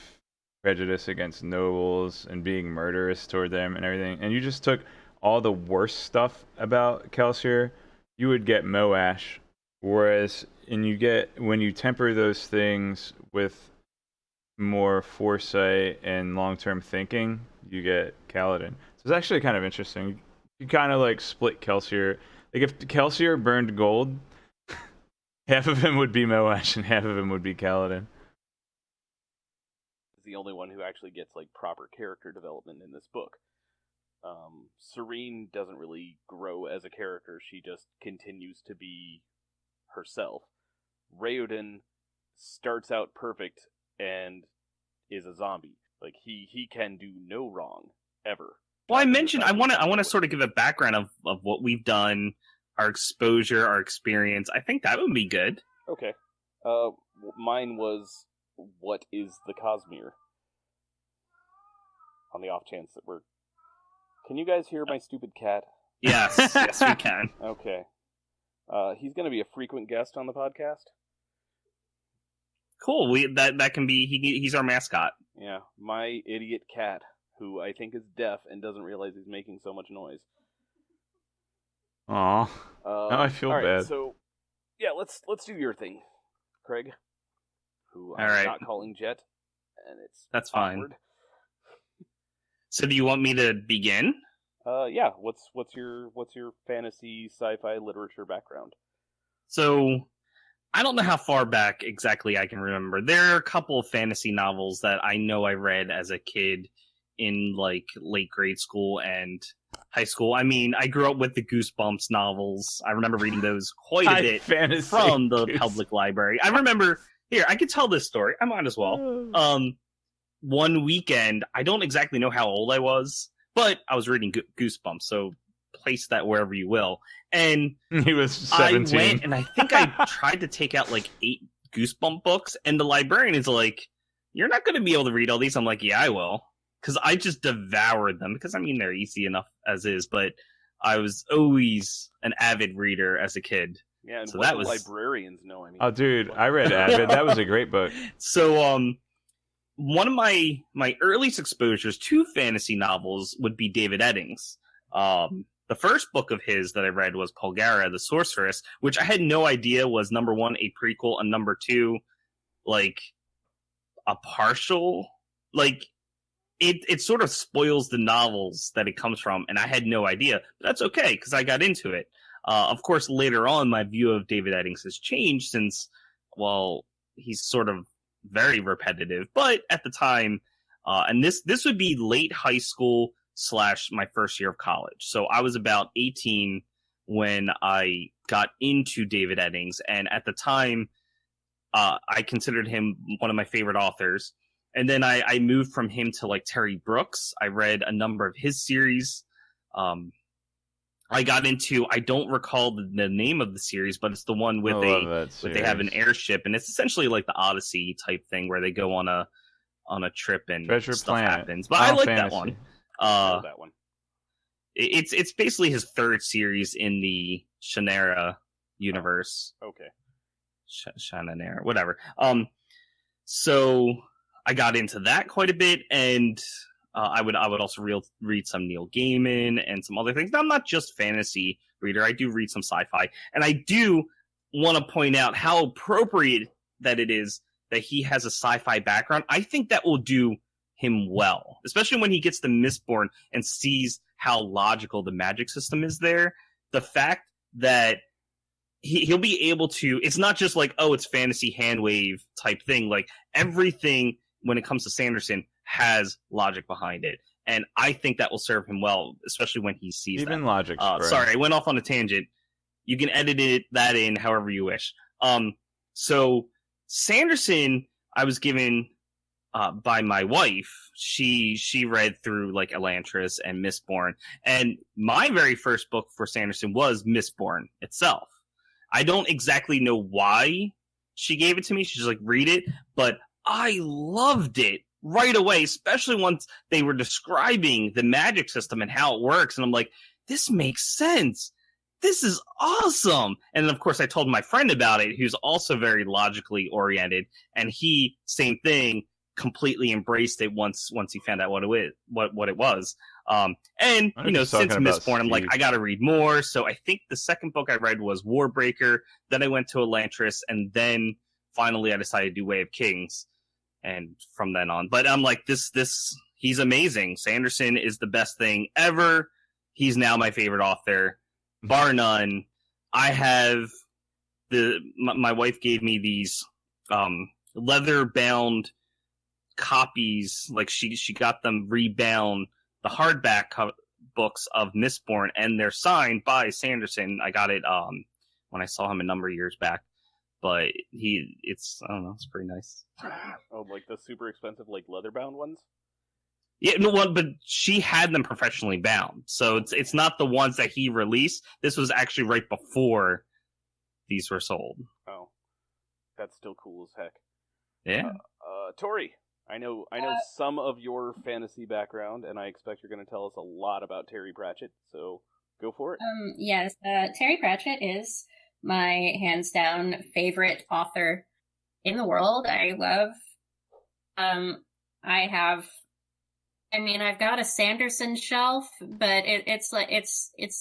prejudice against nobles and being murderous toward them and everything, and you just took all the worst stuff about Kelsier, you would get Moash. Whereas, when you temper those things with more foresight and long-term thinking, you get Kaladin. So it's actually kind of interesting. You kind of like split Kelsier. Like if Kelsier burned gold, half of him would be Moash and half of him would be Kaladin. He's the only one who actually gets like proper character development in this book. Serene doesn't really grow as a character. She just continues to be herself. Raoden starts out perfect and is a zombie. Like he can do no wrong ever. Well, I mentioned I want to sort of give a background of what we've done, our exposure, our experience. I think that would be good. Okay. Mine was, what is the Cosmere? On the off chance that we're... Can you guys hear my stupid cat? Yes, yes we can. Okay. He's going to be a frequent guest on the podcast. Cool. That can be... He's our mascot. Yeah, my idiot cat, who I think is deaf and doesn't realize he's making so much noise. Aw. Now I feel bad. So, yeah, let's do your thing, Craig. Who I'm right. not calling Jet, and that's awkward. Fine. So, do you want me to begin? Yeah. What's your fantasy sci-fi literature background? So, I don't know how far back exactly I can remember. There are a couple of fantasy novels that I know I read as a kid in like late grade school and high school. I mean, I grew up with the Goosebumps novels. I remember reading those quite a bit from the public library. I remember, here, I could tell this story. I might as well. One weekend, I don't exactly know how old I was, but I was reading Goosebumps, so place that wherever you will. And he was 17. I went and I think I tried to take out like 8 Goosebump books, and the librarian is like, "You're not going to be able to read all these." I'm like, "Yeah, I will," because I just devoured them. Because I mean, they're easy enough as is, but I was always an avid reader as a kid. Yeah, and so what that do was librarians know? I mean, Oh, dude, I read Avid. That was a great book. So, one of my earliest exposures to fantasy novels would be David Eddings. The first book of his that I read was Polgara, the Sorceress, which I had no idea was, number one, a prequel, and number two, like, a partial, like, it sort of spoils the novels that it comes from, and I had no idea. But that's okay, because I got into it. Of course, later on, my view of David Eddings has changed since, well, he's sort of very repetitive. But at the time, and this would be late high school / my first year of college. So I was about 18 when I got into David Eddings. And at the time, I considered him one of my favorite authors. And then I moved from him to like Terry Brooks. I read a number of his series. I got into, I don't recall the name of the series, but it's the one with they have an airship, and it's essentially like the Odyssey type thing where they go on a trip and Treasure stuff Planet. happens. But I like Fantasy. that one. that one. It's basically his third series in the Shannara universe. Okay. Shannara, whatever. So I got into that quite a bit, and I would also read some Neil Gaiman and some other things. Now, I'm not just fantasy reader. I do read some sci-fi, and I do want to point out how appropriate that it is that he has a sci-fi background. I think that will do him well, especially when he gets to Mistborn and sees how logical the magic system is there. The fact that he'll be able to, it's not just like, oh, it's fantasy handwave type thing. Like, everything when it comes to Sanderson has logic behind it. And I think that will serve him well, especially when he sees Even that. logic. Sorry, I went off on a tangent. You can edit that in however you wish. So Sanderson, I was given by my wife. She read through like Elantris and Mistborn. And my very first book for Sanderson was Mistborn itself. I don't exactly know why she gave it to me. She's like, read it. But I loved it right away, especially once they were describing the magic system and how it works. And I'm like, this makes sense. This is awesome. And then, of course, I told my friend about it, who's also very logically oriented. And he, same thing, completely embraced it once he found out what it was. And, you know, since Mistborn, I'm like, I got to read more. So I think the second book I read was Warbreaker. Then I went to Elantris. And then finally I decided to do Way of Kings. And from then on. But I'm like, he's amazing. Sanderson is the best thing ever. He's now my favorite author, bar none. I have my wife gave me these leather-bound copies. Like, she got them rebound, the hardback books of Mistborn, and they're signed by Sanderson. I got it when I saw him a number of years back. But it's I don't know, it's pretty nice. Oh, like the super expensive, like leather-bound ones? Yeah, no one, but she had them professionally bound, so it's not the ones that he released. This was actually right before these were sold. Oh, that's still cool as heck. Yeah. Tori, I know some of your fantasy background, and I expect you're going to tell us a lot about Terry Pratchett. So go for it. Yes, Terry Pratchett is my hands down favorite author in the world. I've got a Sanderson shelf, but it's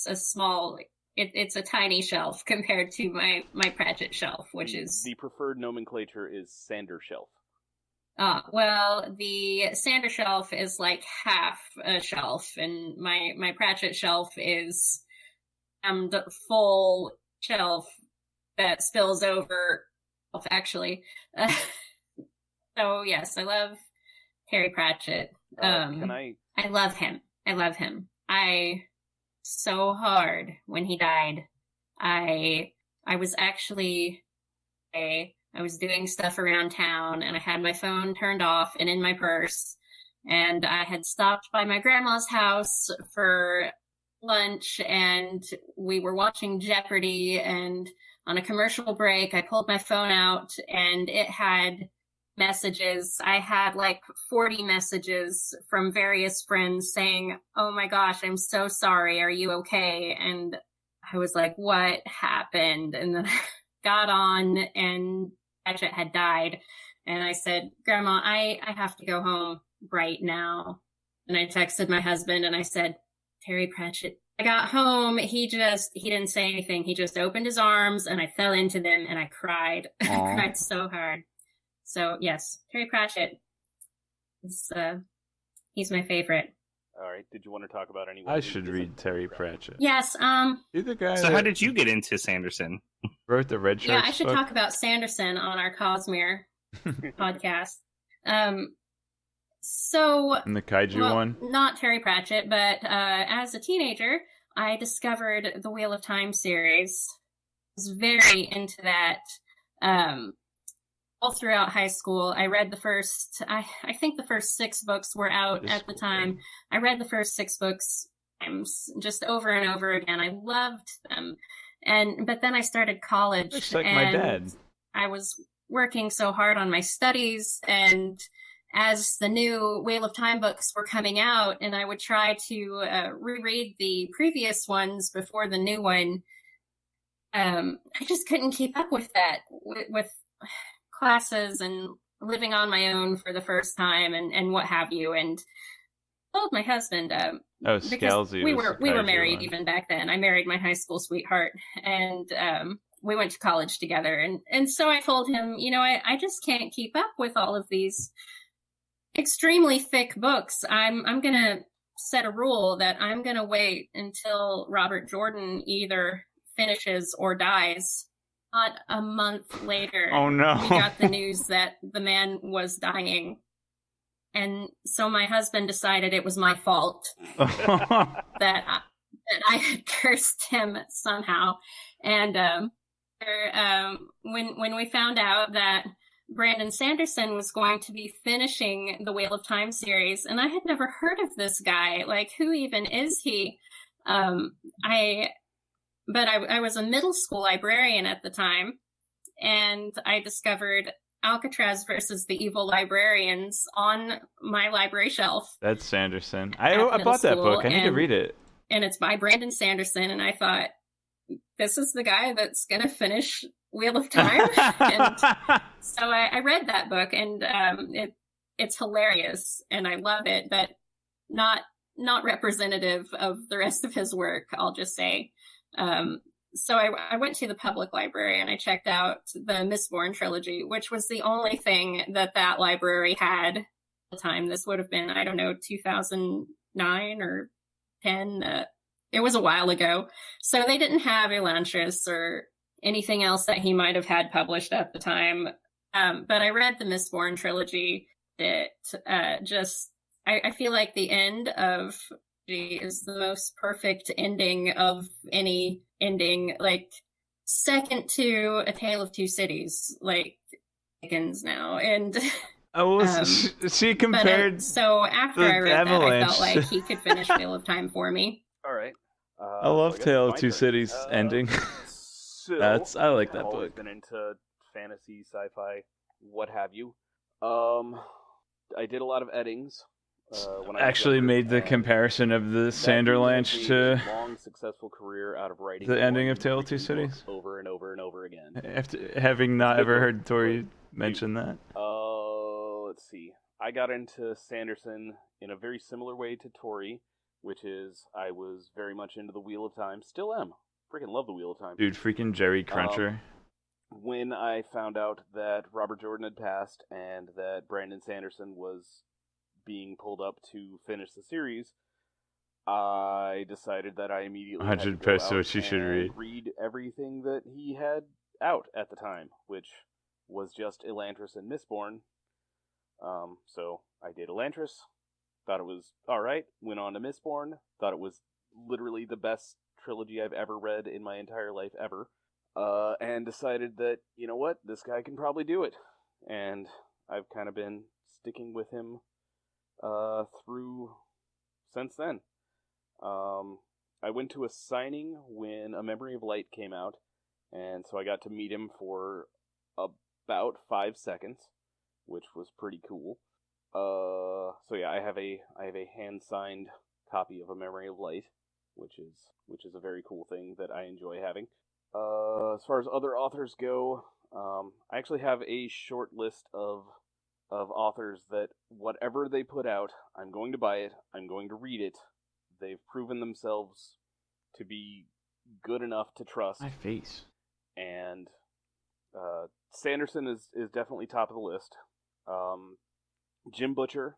a small, it's a tiny shelf compared to my Pratchett shelf, which is the preferred nomenclature is Sander shelf. Well, the Sander shelf is like half a shelf, and my Pratchett shelf is the full shelf that spills over, actually. So yes, I love Terry Pratchett. I love him. So hard when he died. I was actually I was doing stuff around town, and I had my phone turned off and in my purse, and I had stopped by my grandma's house for lunch and we were watching Jeopardy, and on a commercial break, I pulled my phone out and it had messages. I had like 40 messages from various friends saying, "Oh my gosh, I'm so sorry. Are you okay?" And I was like, "What happened?" And then I got on and Pratchett had died. And I said, "Grandma, I have to go home right now." And I texted my husband and I said, "Terry Pratchett." I got home. He didn't say anything. He just opened his arms and I fell into them and I cried. I cried so hard. So yes, Terry Pratchett is, he's my favorite. All right. Did you want to talk about any? I should read Terry Pratchett. Yes. You're the guy. So how did you get into Sanderson? Wrote the Red Sharks Yeah, I should book? talk about Sanderson on our Cosmere podcast. So And the kaiju one? Not Terry Pratchett, but as a teenager, I discovered the Wheel of Time series. I was very into that. All throughout high school, I read the first, I think the first 6 books were out at the time. I read the first 6 books just over and over again. I loved them. But then I started college. Just like and my dad. I was working so hard on my studies, and as the new Wheel of Time books were coming out, and I would try to reread the previous ones before the new one, I just couldn't keep up with that, with classes and living on my own for the first time and what have you. And I told my husband, Scalzi. we were married even back then. I married my high school sweetheart, and we went to college together. And so I told him, I just can't keep up with all of these extremely thick books. I'm going to set a rule that I'm going to wait until Robert Jordan either finishes or dies. Not a month later, oh no, we got the news that the man was dying. And so my husband decided it was my fault that I had cursed him somehow. And when we found out that Brandon Sanderson was going to be finishing the Wheel of Time series, and I had never heard of this guy, like, who even is he? But I was a middle school librarian at the time, and I discovered Alcatraz versus the Evil Librarians on my library shelf. That's Sanderson. I bought that book. I need to read it. And it's by Brandon Sanderson, and I thought, this is the guy that's going to finish Wheel of Time? And so I read that book, and it's hilarious, and I love it, but not representative of the rest of his work, I'll just say. So I went to the public library and I checked out the Mistborn trilogy, which was the only thing that library had at the time. This would have been, 2009 or 10. It was a while ago. So they didn't have Elantris or anything else that he might have had published at the time. But I read the Mistborn trilogy. I feel like the end of is the most perfect ending of any ending, like second to A Tale of Two Cities, like Dickens now. And she compared. So after I read that, I felt like he could finish Wheel of Time for me. All right. I love Tale of Two Cities ending. So I like that I've always book. been into fantasy, sci-fi, what have you. I did a lot of Eddings. When I actually made the comparison of the Sanderlanche to long successful career out of writing the ending of Tale of Two Cities over and over and over again. After having not ever heard Tori mention that. Let's see. I got into Sanderson in a very similar way to Tori, which is I was very much into the Wheel of Time. Still am. Freaking love the Wheel of Time. Dude, freaking Jerry Cruncher. When I found out that Robert Jordan had passed and that Brandon Sanderson was being pulled up to finish the series, I decided that I immediately 100% what you should read everything that he had out at the time, which was just Elantris and Mistborn. So I did Elantris, thought it was alright, went on to Mistborn, thought it was literally the best trilogy I've ever read in my entire life ever, and decided that, you know what, this guy can probably do it. And I've kind of been sticking with him through since then. I went to a signing when A Memory of Light came out, and so I got to meet him for about 5 seconds, which was pretty cool. So yeah, I have a hand signed copy of A Memory of Light, which is a very cool thing that I enjoy having. As far as other authors go, I actually have a short list of authors that whatever they put out, I'm going to buy it, I'm going to read it. They've proven themselves to be good enough to trust. My face. And Sanderson is definitely top of the list. Jim Butcher,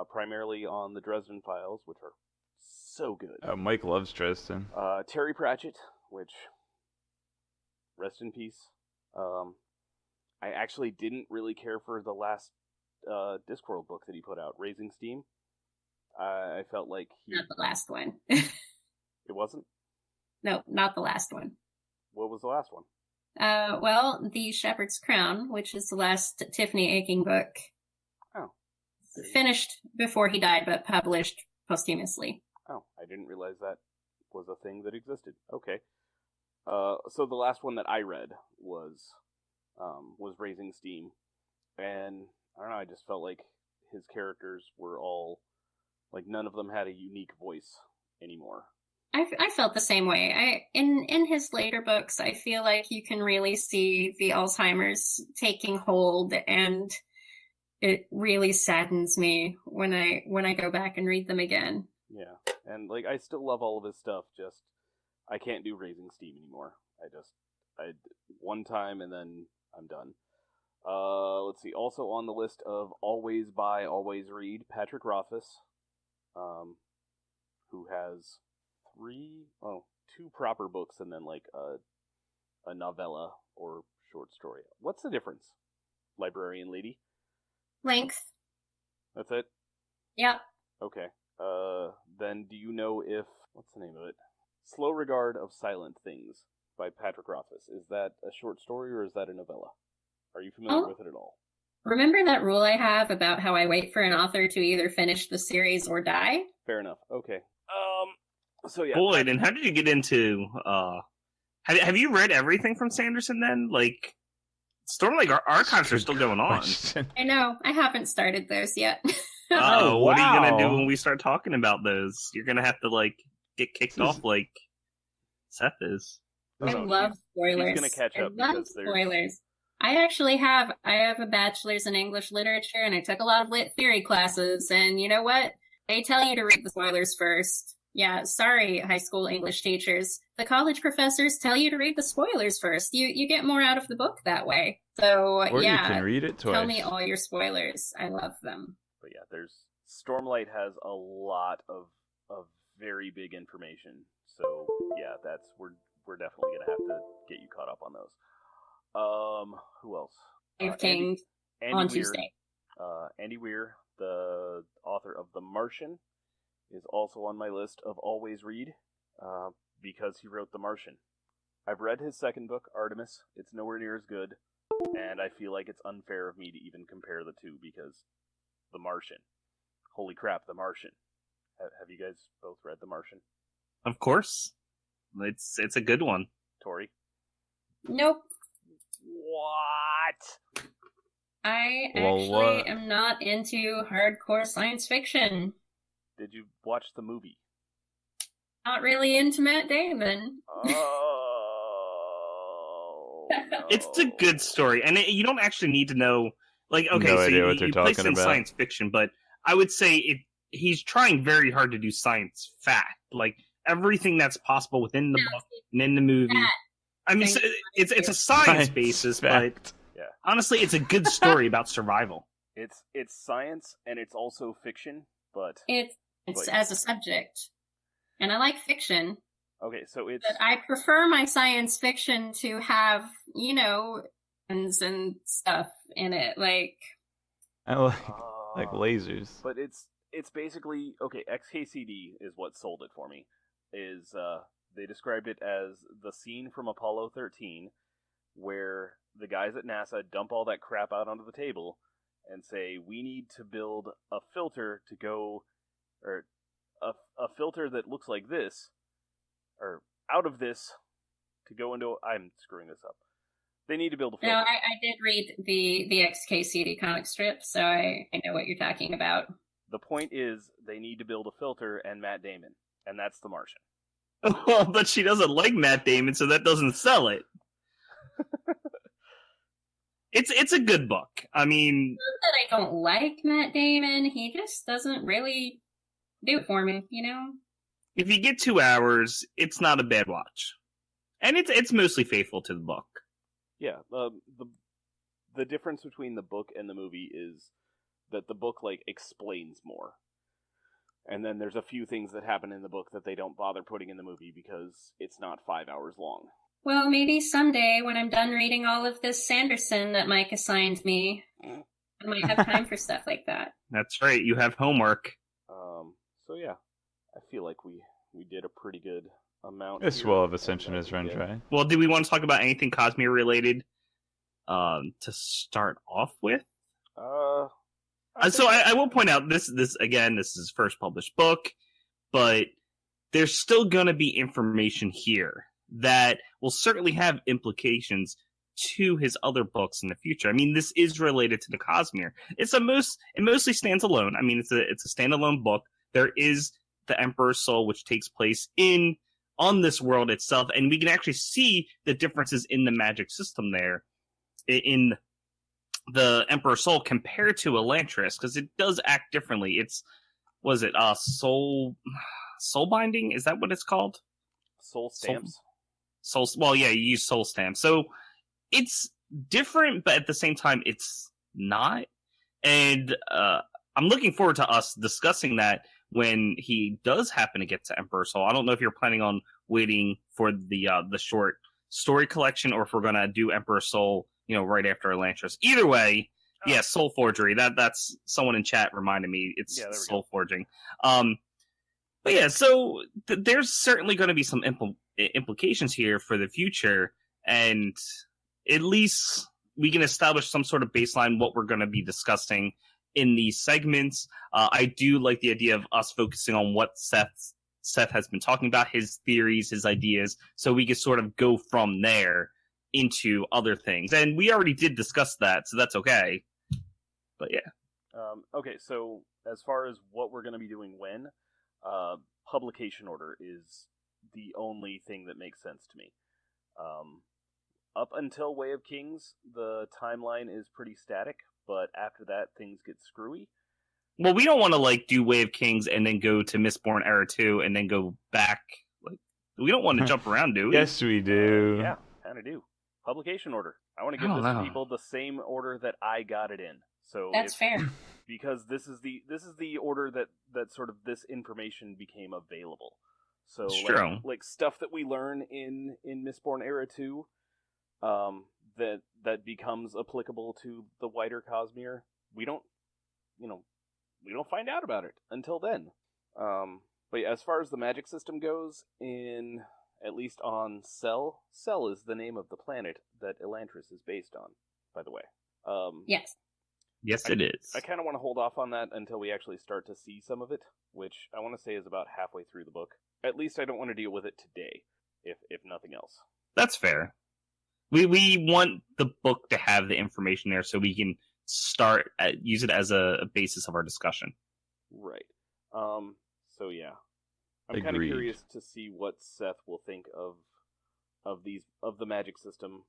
primarily on the Dresden Files, which are so good. Mike loves Dresden. Terry Pratchett, which, rest in peace. I actually didn't really care for the last Discworld book that he put out, Raising Steam. I felt like Not the last one. It wasn't? No, not the last one. What was the last one? Well, The Shepherd's Crown, which is the last Tiffany Aching book. Oh. Finished before he died, but published posthumously. Oh, I didn't realize that was a thing that existed. Okay. So the last one that I read was Raising Steam, and I don't know, I just felt like his characters were all, like, none of them had a unique voice anymore. I felt the same way. In his later books, I feel like you can really see the Alzheimer's taking hold, and it really saddens me when I go back and read them again. Yeah, and like I still love all of his stuff. Just I can't do Raising Steam anymore. I one time and then I'm done. Let's see. Also on the list of always buy, always read, Patrick Rothfuss, who has two proper books and then like a novella or short story. What's the difference, librarian lady? Length. That's it? Yep. Okay. Then do you know if, what's the name of it? Slow Regard of Silent Things by Patrick Rothfuss. Is that a short story or is that a novella? Are you familiar with it at all? Remember that rule I have about how I wait for an author to either finish the series or die? Fair enough. Okay. So yeah. Boyd, and how did you get into, have you read everything from Sanderson then? Like, Stormlight Archives are still going on. I know. I haven't started those yet. Oh, what are you going to do when we start talking about those? You're going to have to, like, get kicked off like Seth is. I love spoilers. He's going to catch up because spoilers. I have a bachelor's in English literature, and I took a lot of lit theory classes, and you know what? They tell you to read the spoilers first. Yeah, sorry, high school English teachers. The college professors tell you to read the spoilers first. You get more out of the book that way. So, or yeah, you can read it twice. Tell me all your spoilers. I love them. But yeah, Stormlight has a lot of very big information. So yeah, we're definitely gonna have to get you caught up on those. Who else? I've King on Tuesday. Andy Weir, the author of The Martian, is also on my list of always read, because he wrote The Martian. I've read his second book, Artemis. It's nowhere near as good, and I feel like it's unfair of me to even compare the two because The Martian. Holy crap, The Martian. Have you guys both read The Martian? Of course. It's a good one. Tori? Nope. What? I actually am not into hardcore science fiction. Did you watch the movie? Not really into Matt Damon. Oh, no. It's a good story, and you don't actually need to know. Like, okay, no so idea what you they're place it talking in about. science fiction, but I would say he's trying very hard to do science fact. Like, everything that's possible within the book and in the movie. I mean, it's a science basis, but yeah. Honestly, it's a good story about survival. It's science, and it's also fiction, but... It's as a subject. And I like fiction. Okay, so it's... But I prefer my science fiction to have, and stuff in it, like... I like lasers. But it's basically... Okay, XKCD is what sold it for me. They described it as the scene from Apollo 13 where the guys at NASA dump all that crap out onto the table and say, we need to build a filter to go... or a filter that looks like this or out of this to go into. I'm screwing this up. They need to build a filter. No, I did read the XKCD comic strip, so I know what you're talking about. The point is, they need to build a filter and Matt Damon, and that's The Martian. Well, but she doesn't like Matt Damon, so that doesn't sell it. It's a good book. I mean, not that I don't like Matt Damon, he just doesn't really do it for me, you know? If you get 2 hours, it's not a bad watch. And it's mostly faithful to the book. Yeah, the difference between the book and the movie is that the book, like, explains more. And then there's a few things that happen in the book that they don't bother putting in the movie because it's not 5 hours long. Well, maybe someday when I'm done reading all of this Sanderson that Mike assigned me, I might have time for stuff like that. That's right, you have homework. So yeah, I feel like we did a pretty good amount. This Well of Ascension is run dry. Well, do we want to talk about anything Cosmere related to start off with? So I will point out this again. This is his first published book, but there's still going to be information here that will certainly have implications to his other books in the future. I mean, this is related to the Cosmere. It mostly stands alone. I mean, it's a standalone book. There is the Emperor's Soul, which takes place on this world itself, and we can actually see the differences in the magic system there in the Emperor's Soul compared to Elantris, because it does act differently. Soul binding? Is that what it's called? Soul stamps. Well, yeah, you use soul stamps. So it's different, but at the same time, it's not. And I'm looking forward to us discussing that when he does happen to get to Emperor's Soul. I don't know if you're planning on waiting for the short story collection or if we're going to do Emperor's Soul, right after Elantris. Either way, yeah, Soul Forgery. That's someone in chat reminded me. It's Soul Forging. But yeah, so there's certainly going to be some implications here for the future, and at least we can establish some sort of baseline what we're going to be discussing in these segments. I do like the idea of us focusing on what Seth has been talking about, his theories, his ideas, so we can sort of go from there into other things. And we already did discuss that, so that's okay. But yeah. Okay, so as far as what we're going to be doing when, publication order is the only thing that makes sense to me. Up until Way of Kings, the timeline is pretty static, but after that, things get screwy. Well, we don't want to do Way of Kings and then go to Mistborn Era 2 and then go back. We don't want to jump around, do we? Yes, we do. Yeah, kind of do. Publication order. I want to give to people the same order that I got it in. So that's fair. Because this is the order that sort of this information became available. So like stuff that we learn in Mistborn Era 2, that becomes applicable to the wider Cosmere. We don't find out about it until then. But yeah, as far as the magic system goes, at least on Cell is the name of the planet that Elantris is based on, by the way. Yes. Yes, it is. I kind of want to hold off on that until we actually start to see some of it, which I want to say is about halfway through the book. At least I don't want to deal with it today, if nothing else. That's fair. We want the book to have the information there so we can use it as a basis of our discussion. Right. So yeah, I'm kind of curious to see what Seth will think of the magic system,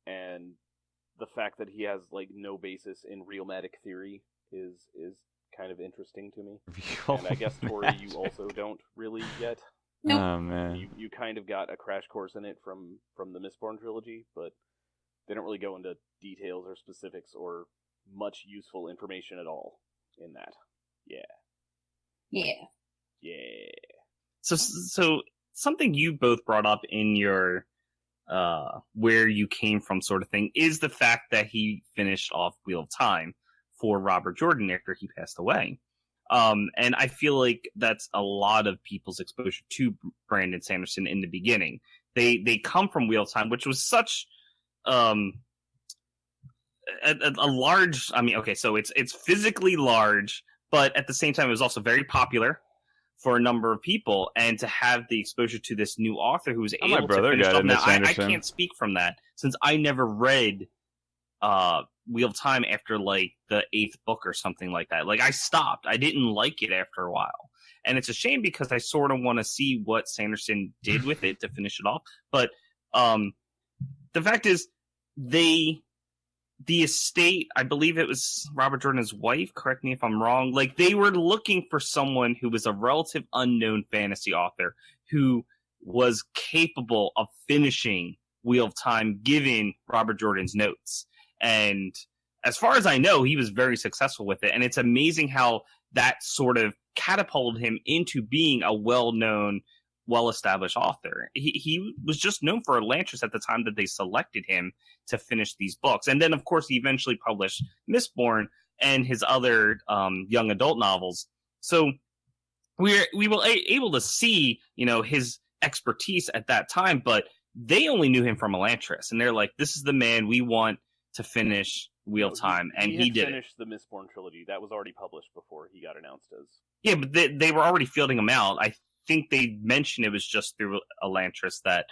and the fact that he has no basis in real magic theory is kind of interesting to me. And I guess Tori, you also don't really yet. Nope. Oh man, you kind of got a crash course in it from the Mistborn trilogy, but they don't really go into details or specifics or much useful information at all in that. Yeah. So something you both brought up in your where you came from sort of thing is the fact that he finished off Wheel of Time for Robert Jordan after he passed away. And I feel like that's a lot of people's exposure to Brandon Sanderson in the beginning. They come from Wheel of Time, which was such a large. I mean, okay, so it's physically large, but at the same time, it was also very popular. for a number of people, and to have the exposure to this new author who was able to finish got up. it, Now, I Anderson. can't speak from that since I never read Wheel of Time after like the 8th book or something like that. Like I stopped. I didn't like it after a while. And it's a shame because I sort of want to see what Sanderson did with it to finish it off. But the fact is, the estate, I believe it was Robert Jordan's wife, correct me if I'm wrong, like they were looking for someone who was a relative unknown fantasy author who was capable of finishing Wheel of Time given Robert Jordan's notes. And as far as I know, he was very successful with it. And it's amazing how that sort of catapulted him into being a well-known, well-established author. He was just known for Elantris at the time that they selected him to finish these books. And then, of course, he eventually published Mistborn and his other young adult novels. So we were able to see, his expertise at that time, but they only knew him from Elantris. And they're like, this is the man we want to finish Wheel of Time, and he did finished the Mistborn trilogy. That was already published before he got announced as. Yeah, but they were already fielding him out. I think they mentioned it was just through Elantris that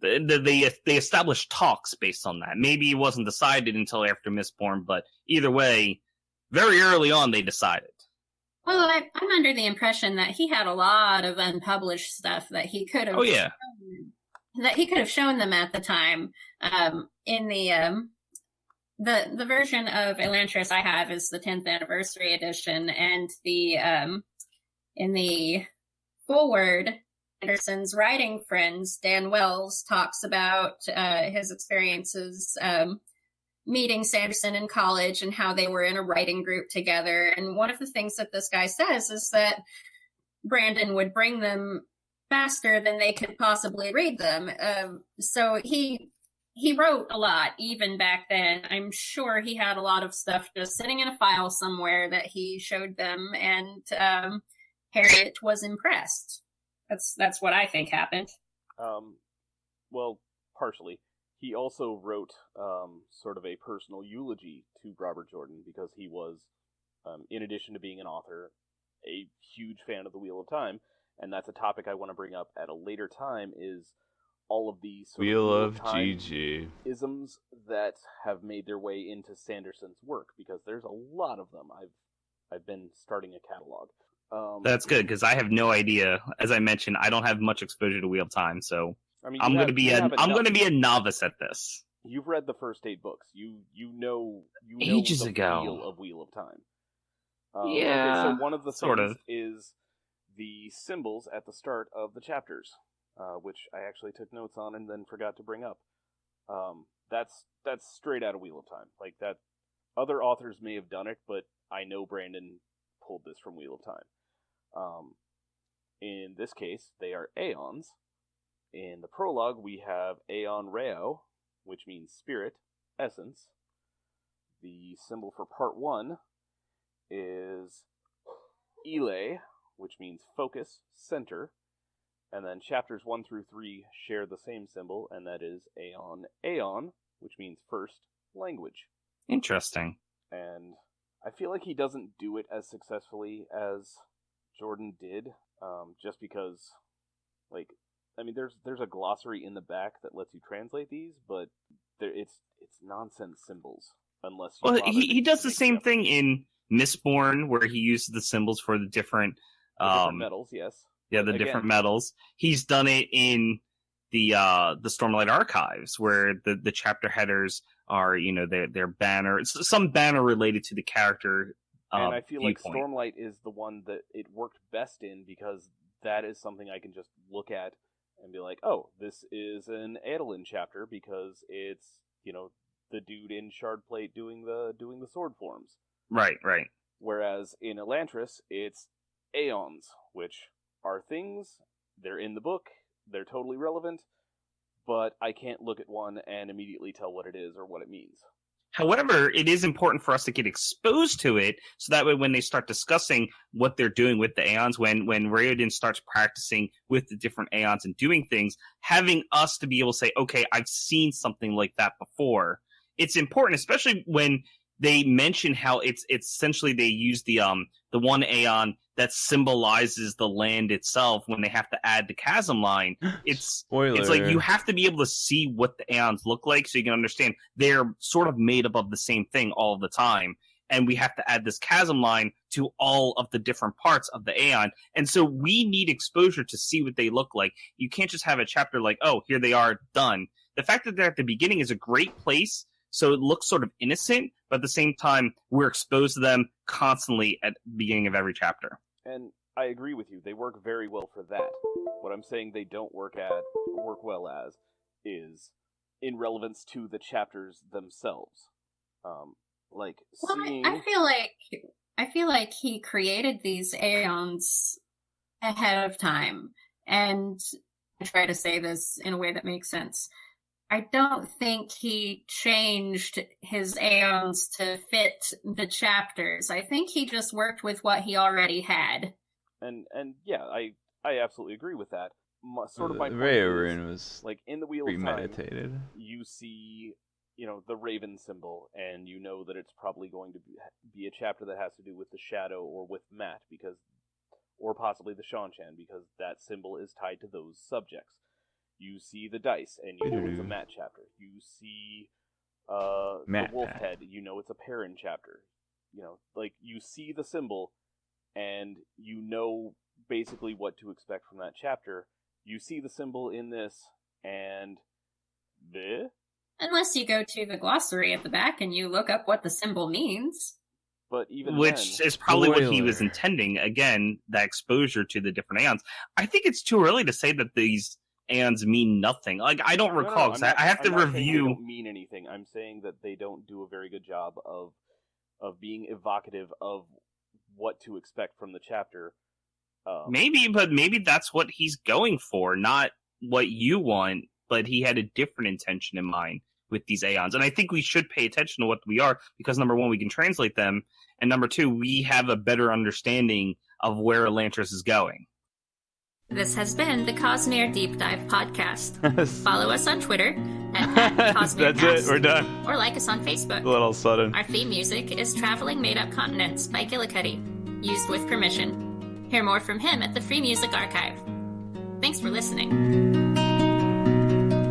they established talks based on that. Maybe it wasn't decided until after Mistborn, but either way, very early on they decided. Well, I'm under the impression that he had a lot of unpublished stuff that he could have. Oh yeah. That he could have shown them at the time. In the version of Elantris I have is the 10th anniversary edition, and in the forward, Anderson's writing friends, Dan Wells, talks about his experiences meeting Sanderson in college and how they were in a writing group together. And one of the things that this guy says is that Brandon would bring them faster than they could possibly read them. So he wrote a lot even back then. I'm sure he had a lot of stuff just sitting in a file somewhere that he showed them, and Harriet was impressed. That's what I think happened. Well, partially. He also wrote sort of a personal eulogy to Robert Jordan because he was, in addition to being an author, a huge fan of the Wheel of Time, and that's a topic I want to bring up at a later time, is all of these sort Wheel of Time GG isms that have made their way into Sanderson's work, because there's a lot of them. I've been starting a catalog. That's good, because I have no idea. As I mentioned, I don't have much exposure to Wheel of Time, so I'm going to be a novice at this. You've read the first 8 books. You know ages the ago feel of Wheel of Time. Yeah, okay, so one of the sort things of is the symbols at the start of the chapters, which I actually took notes on and then forgot to bring up. That's straight out of Wheel of Time. Like that, other authors may have done it, but I know Brandon pulled this from Wheel of Time. In this case, they are aeons. In the prologue, we have Aeon Reo, which means spirit, essence. The symbol for part 1 is Ile, which means focus, center. And then chapters 1 through 3 share the same symbol, and that is Aeon, which means first, language. Interesting. And I feel like he doesn't do it as successfully as Jordan did, just because, there's a glossary in the back that lets you translate these, but it's nonsense symbols unless you. Well, he does the same thing in Mistborn, where he uses the symbols for the different metals. Yes. Yeah, the different metals. He's done it in the Stormlight Archives, where the chapter headers are, their banner. It's some banner related to the character. And I feel viewpoint. like Stormlight is the one that it worked best in, because that is something I can just look at and be like, oh, this is an Adolin chapter because it's, the dude in Shardplate doing the sword forms. Right. Whereas in Elantris, it's aeons, which are things. They're in the book. They're totally relevant, but I can't look at one and immediately tell what it is or what it means. However, it is important for us to get exposed to it, so that way when they start discussing what they're doing with the Aeons, when Raoden starts practicing with the different Aeons and doing things, having us to be able to say, okay, I've seen something like that before. It's important, especially when they mention how it's essentially they use the one Aeon that symbolizes the land itself when they have to add the chasm line. Spoiler. It's like you have to be able to see what the aeons look like so you can understand they're sort of made up of the same thing all the time. And we have to add this chasm line to all of the different parts of the aeon. And so we need exposure to see what they look like. You can't just have a chapter like, oh, here they are, done. The fact that they're at the beginning is a great place, so it looks sort of innocent, but at the same time, we're exposed to them constantly at the beginning of every chapter. And I agree with you. They work very well for that. What I'm saying they don't work well as is in relevance to the chapters themselves. Seeing... I feel like he created these aeons ahead of time, and I try to say this in a way that makes sense. I don't think he changed his aeons to fit the chapters. I think he just worked with what he already had. And yeah, I absolutely agree with that. Sort of my point Rune was like in the Wheel premeditated. of Time, you see, the raven symbol, and you know that it's probably going to be a chapter that has to do with the Shadow or with Matt, or possibly the Shanchan, because that symbol is tied to those subjects. You see the dice, and you know it's a Matt chapter. You see the wolf head, you know it's a Perrin chapter. You see the symbol, and you know basically what to expect from that chapter. You see the symbol in this, and unless you go to the glossary at the back and you look up what the symbol means. But even which is probably what he was intending. Again, that exposure to the different aeons. I think it's too early to say that these aeons mean nothing. Like, I don't recall, because I have to review... They don't mean anything. I'm saying that they don't do a very good job of being evocative of what to expect from the chapter. Maybe that's what he's going for, not what you want, but he had a different intention in mind with these aeons. And I think we should pay attention to what we are, because number one, we can translate them, and number two, we have a better understanding of where Elantris is going. This has been the Cosmere Deep Dive Podcast. Follow us on Twitter at Cosmere. That's it, we're done. Or like us on Facebook. A little sudden. Our theme music is Traveling Made Up Continents by Gillicuddy, used with permission. Hear more from him at the Free Music Archive. Thanks for listening.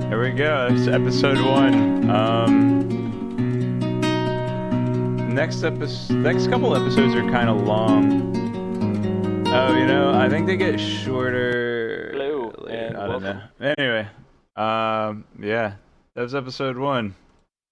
Here we go. It's episode 1. Next couple episodes are kind of long. Oh, I think they get shorter. Hello, later. and I don't welcome. know. Anyway, yeah, that was episode 1.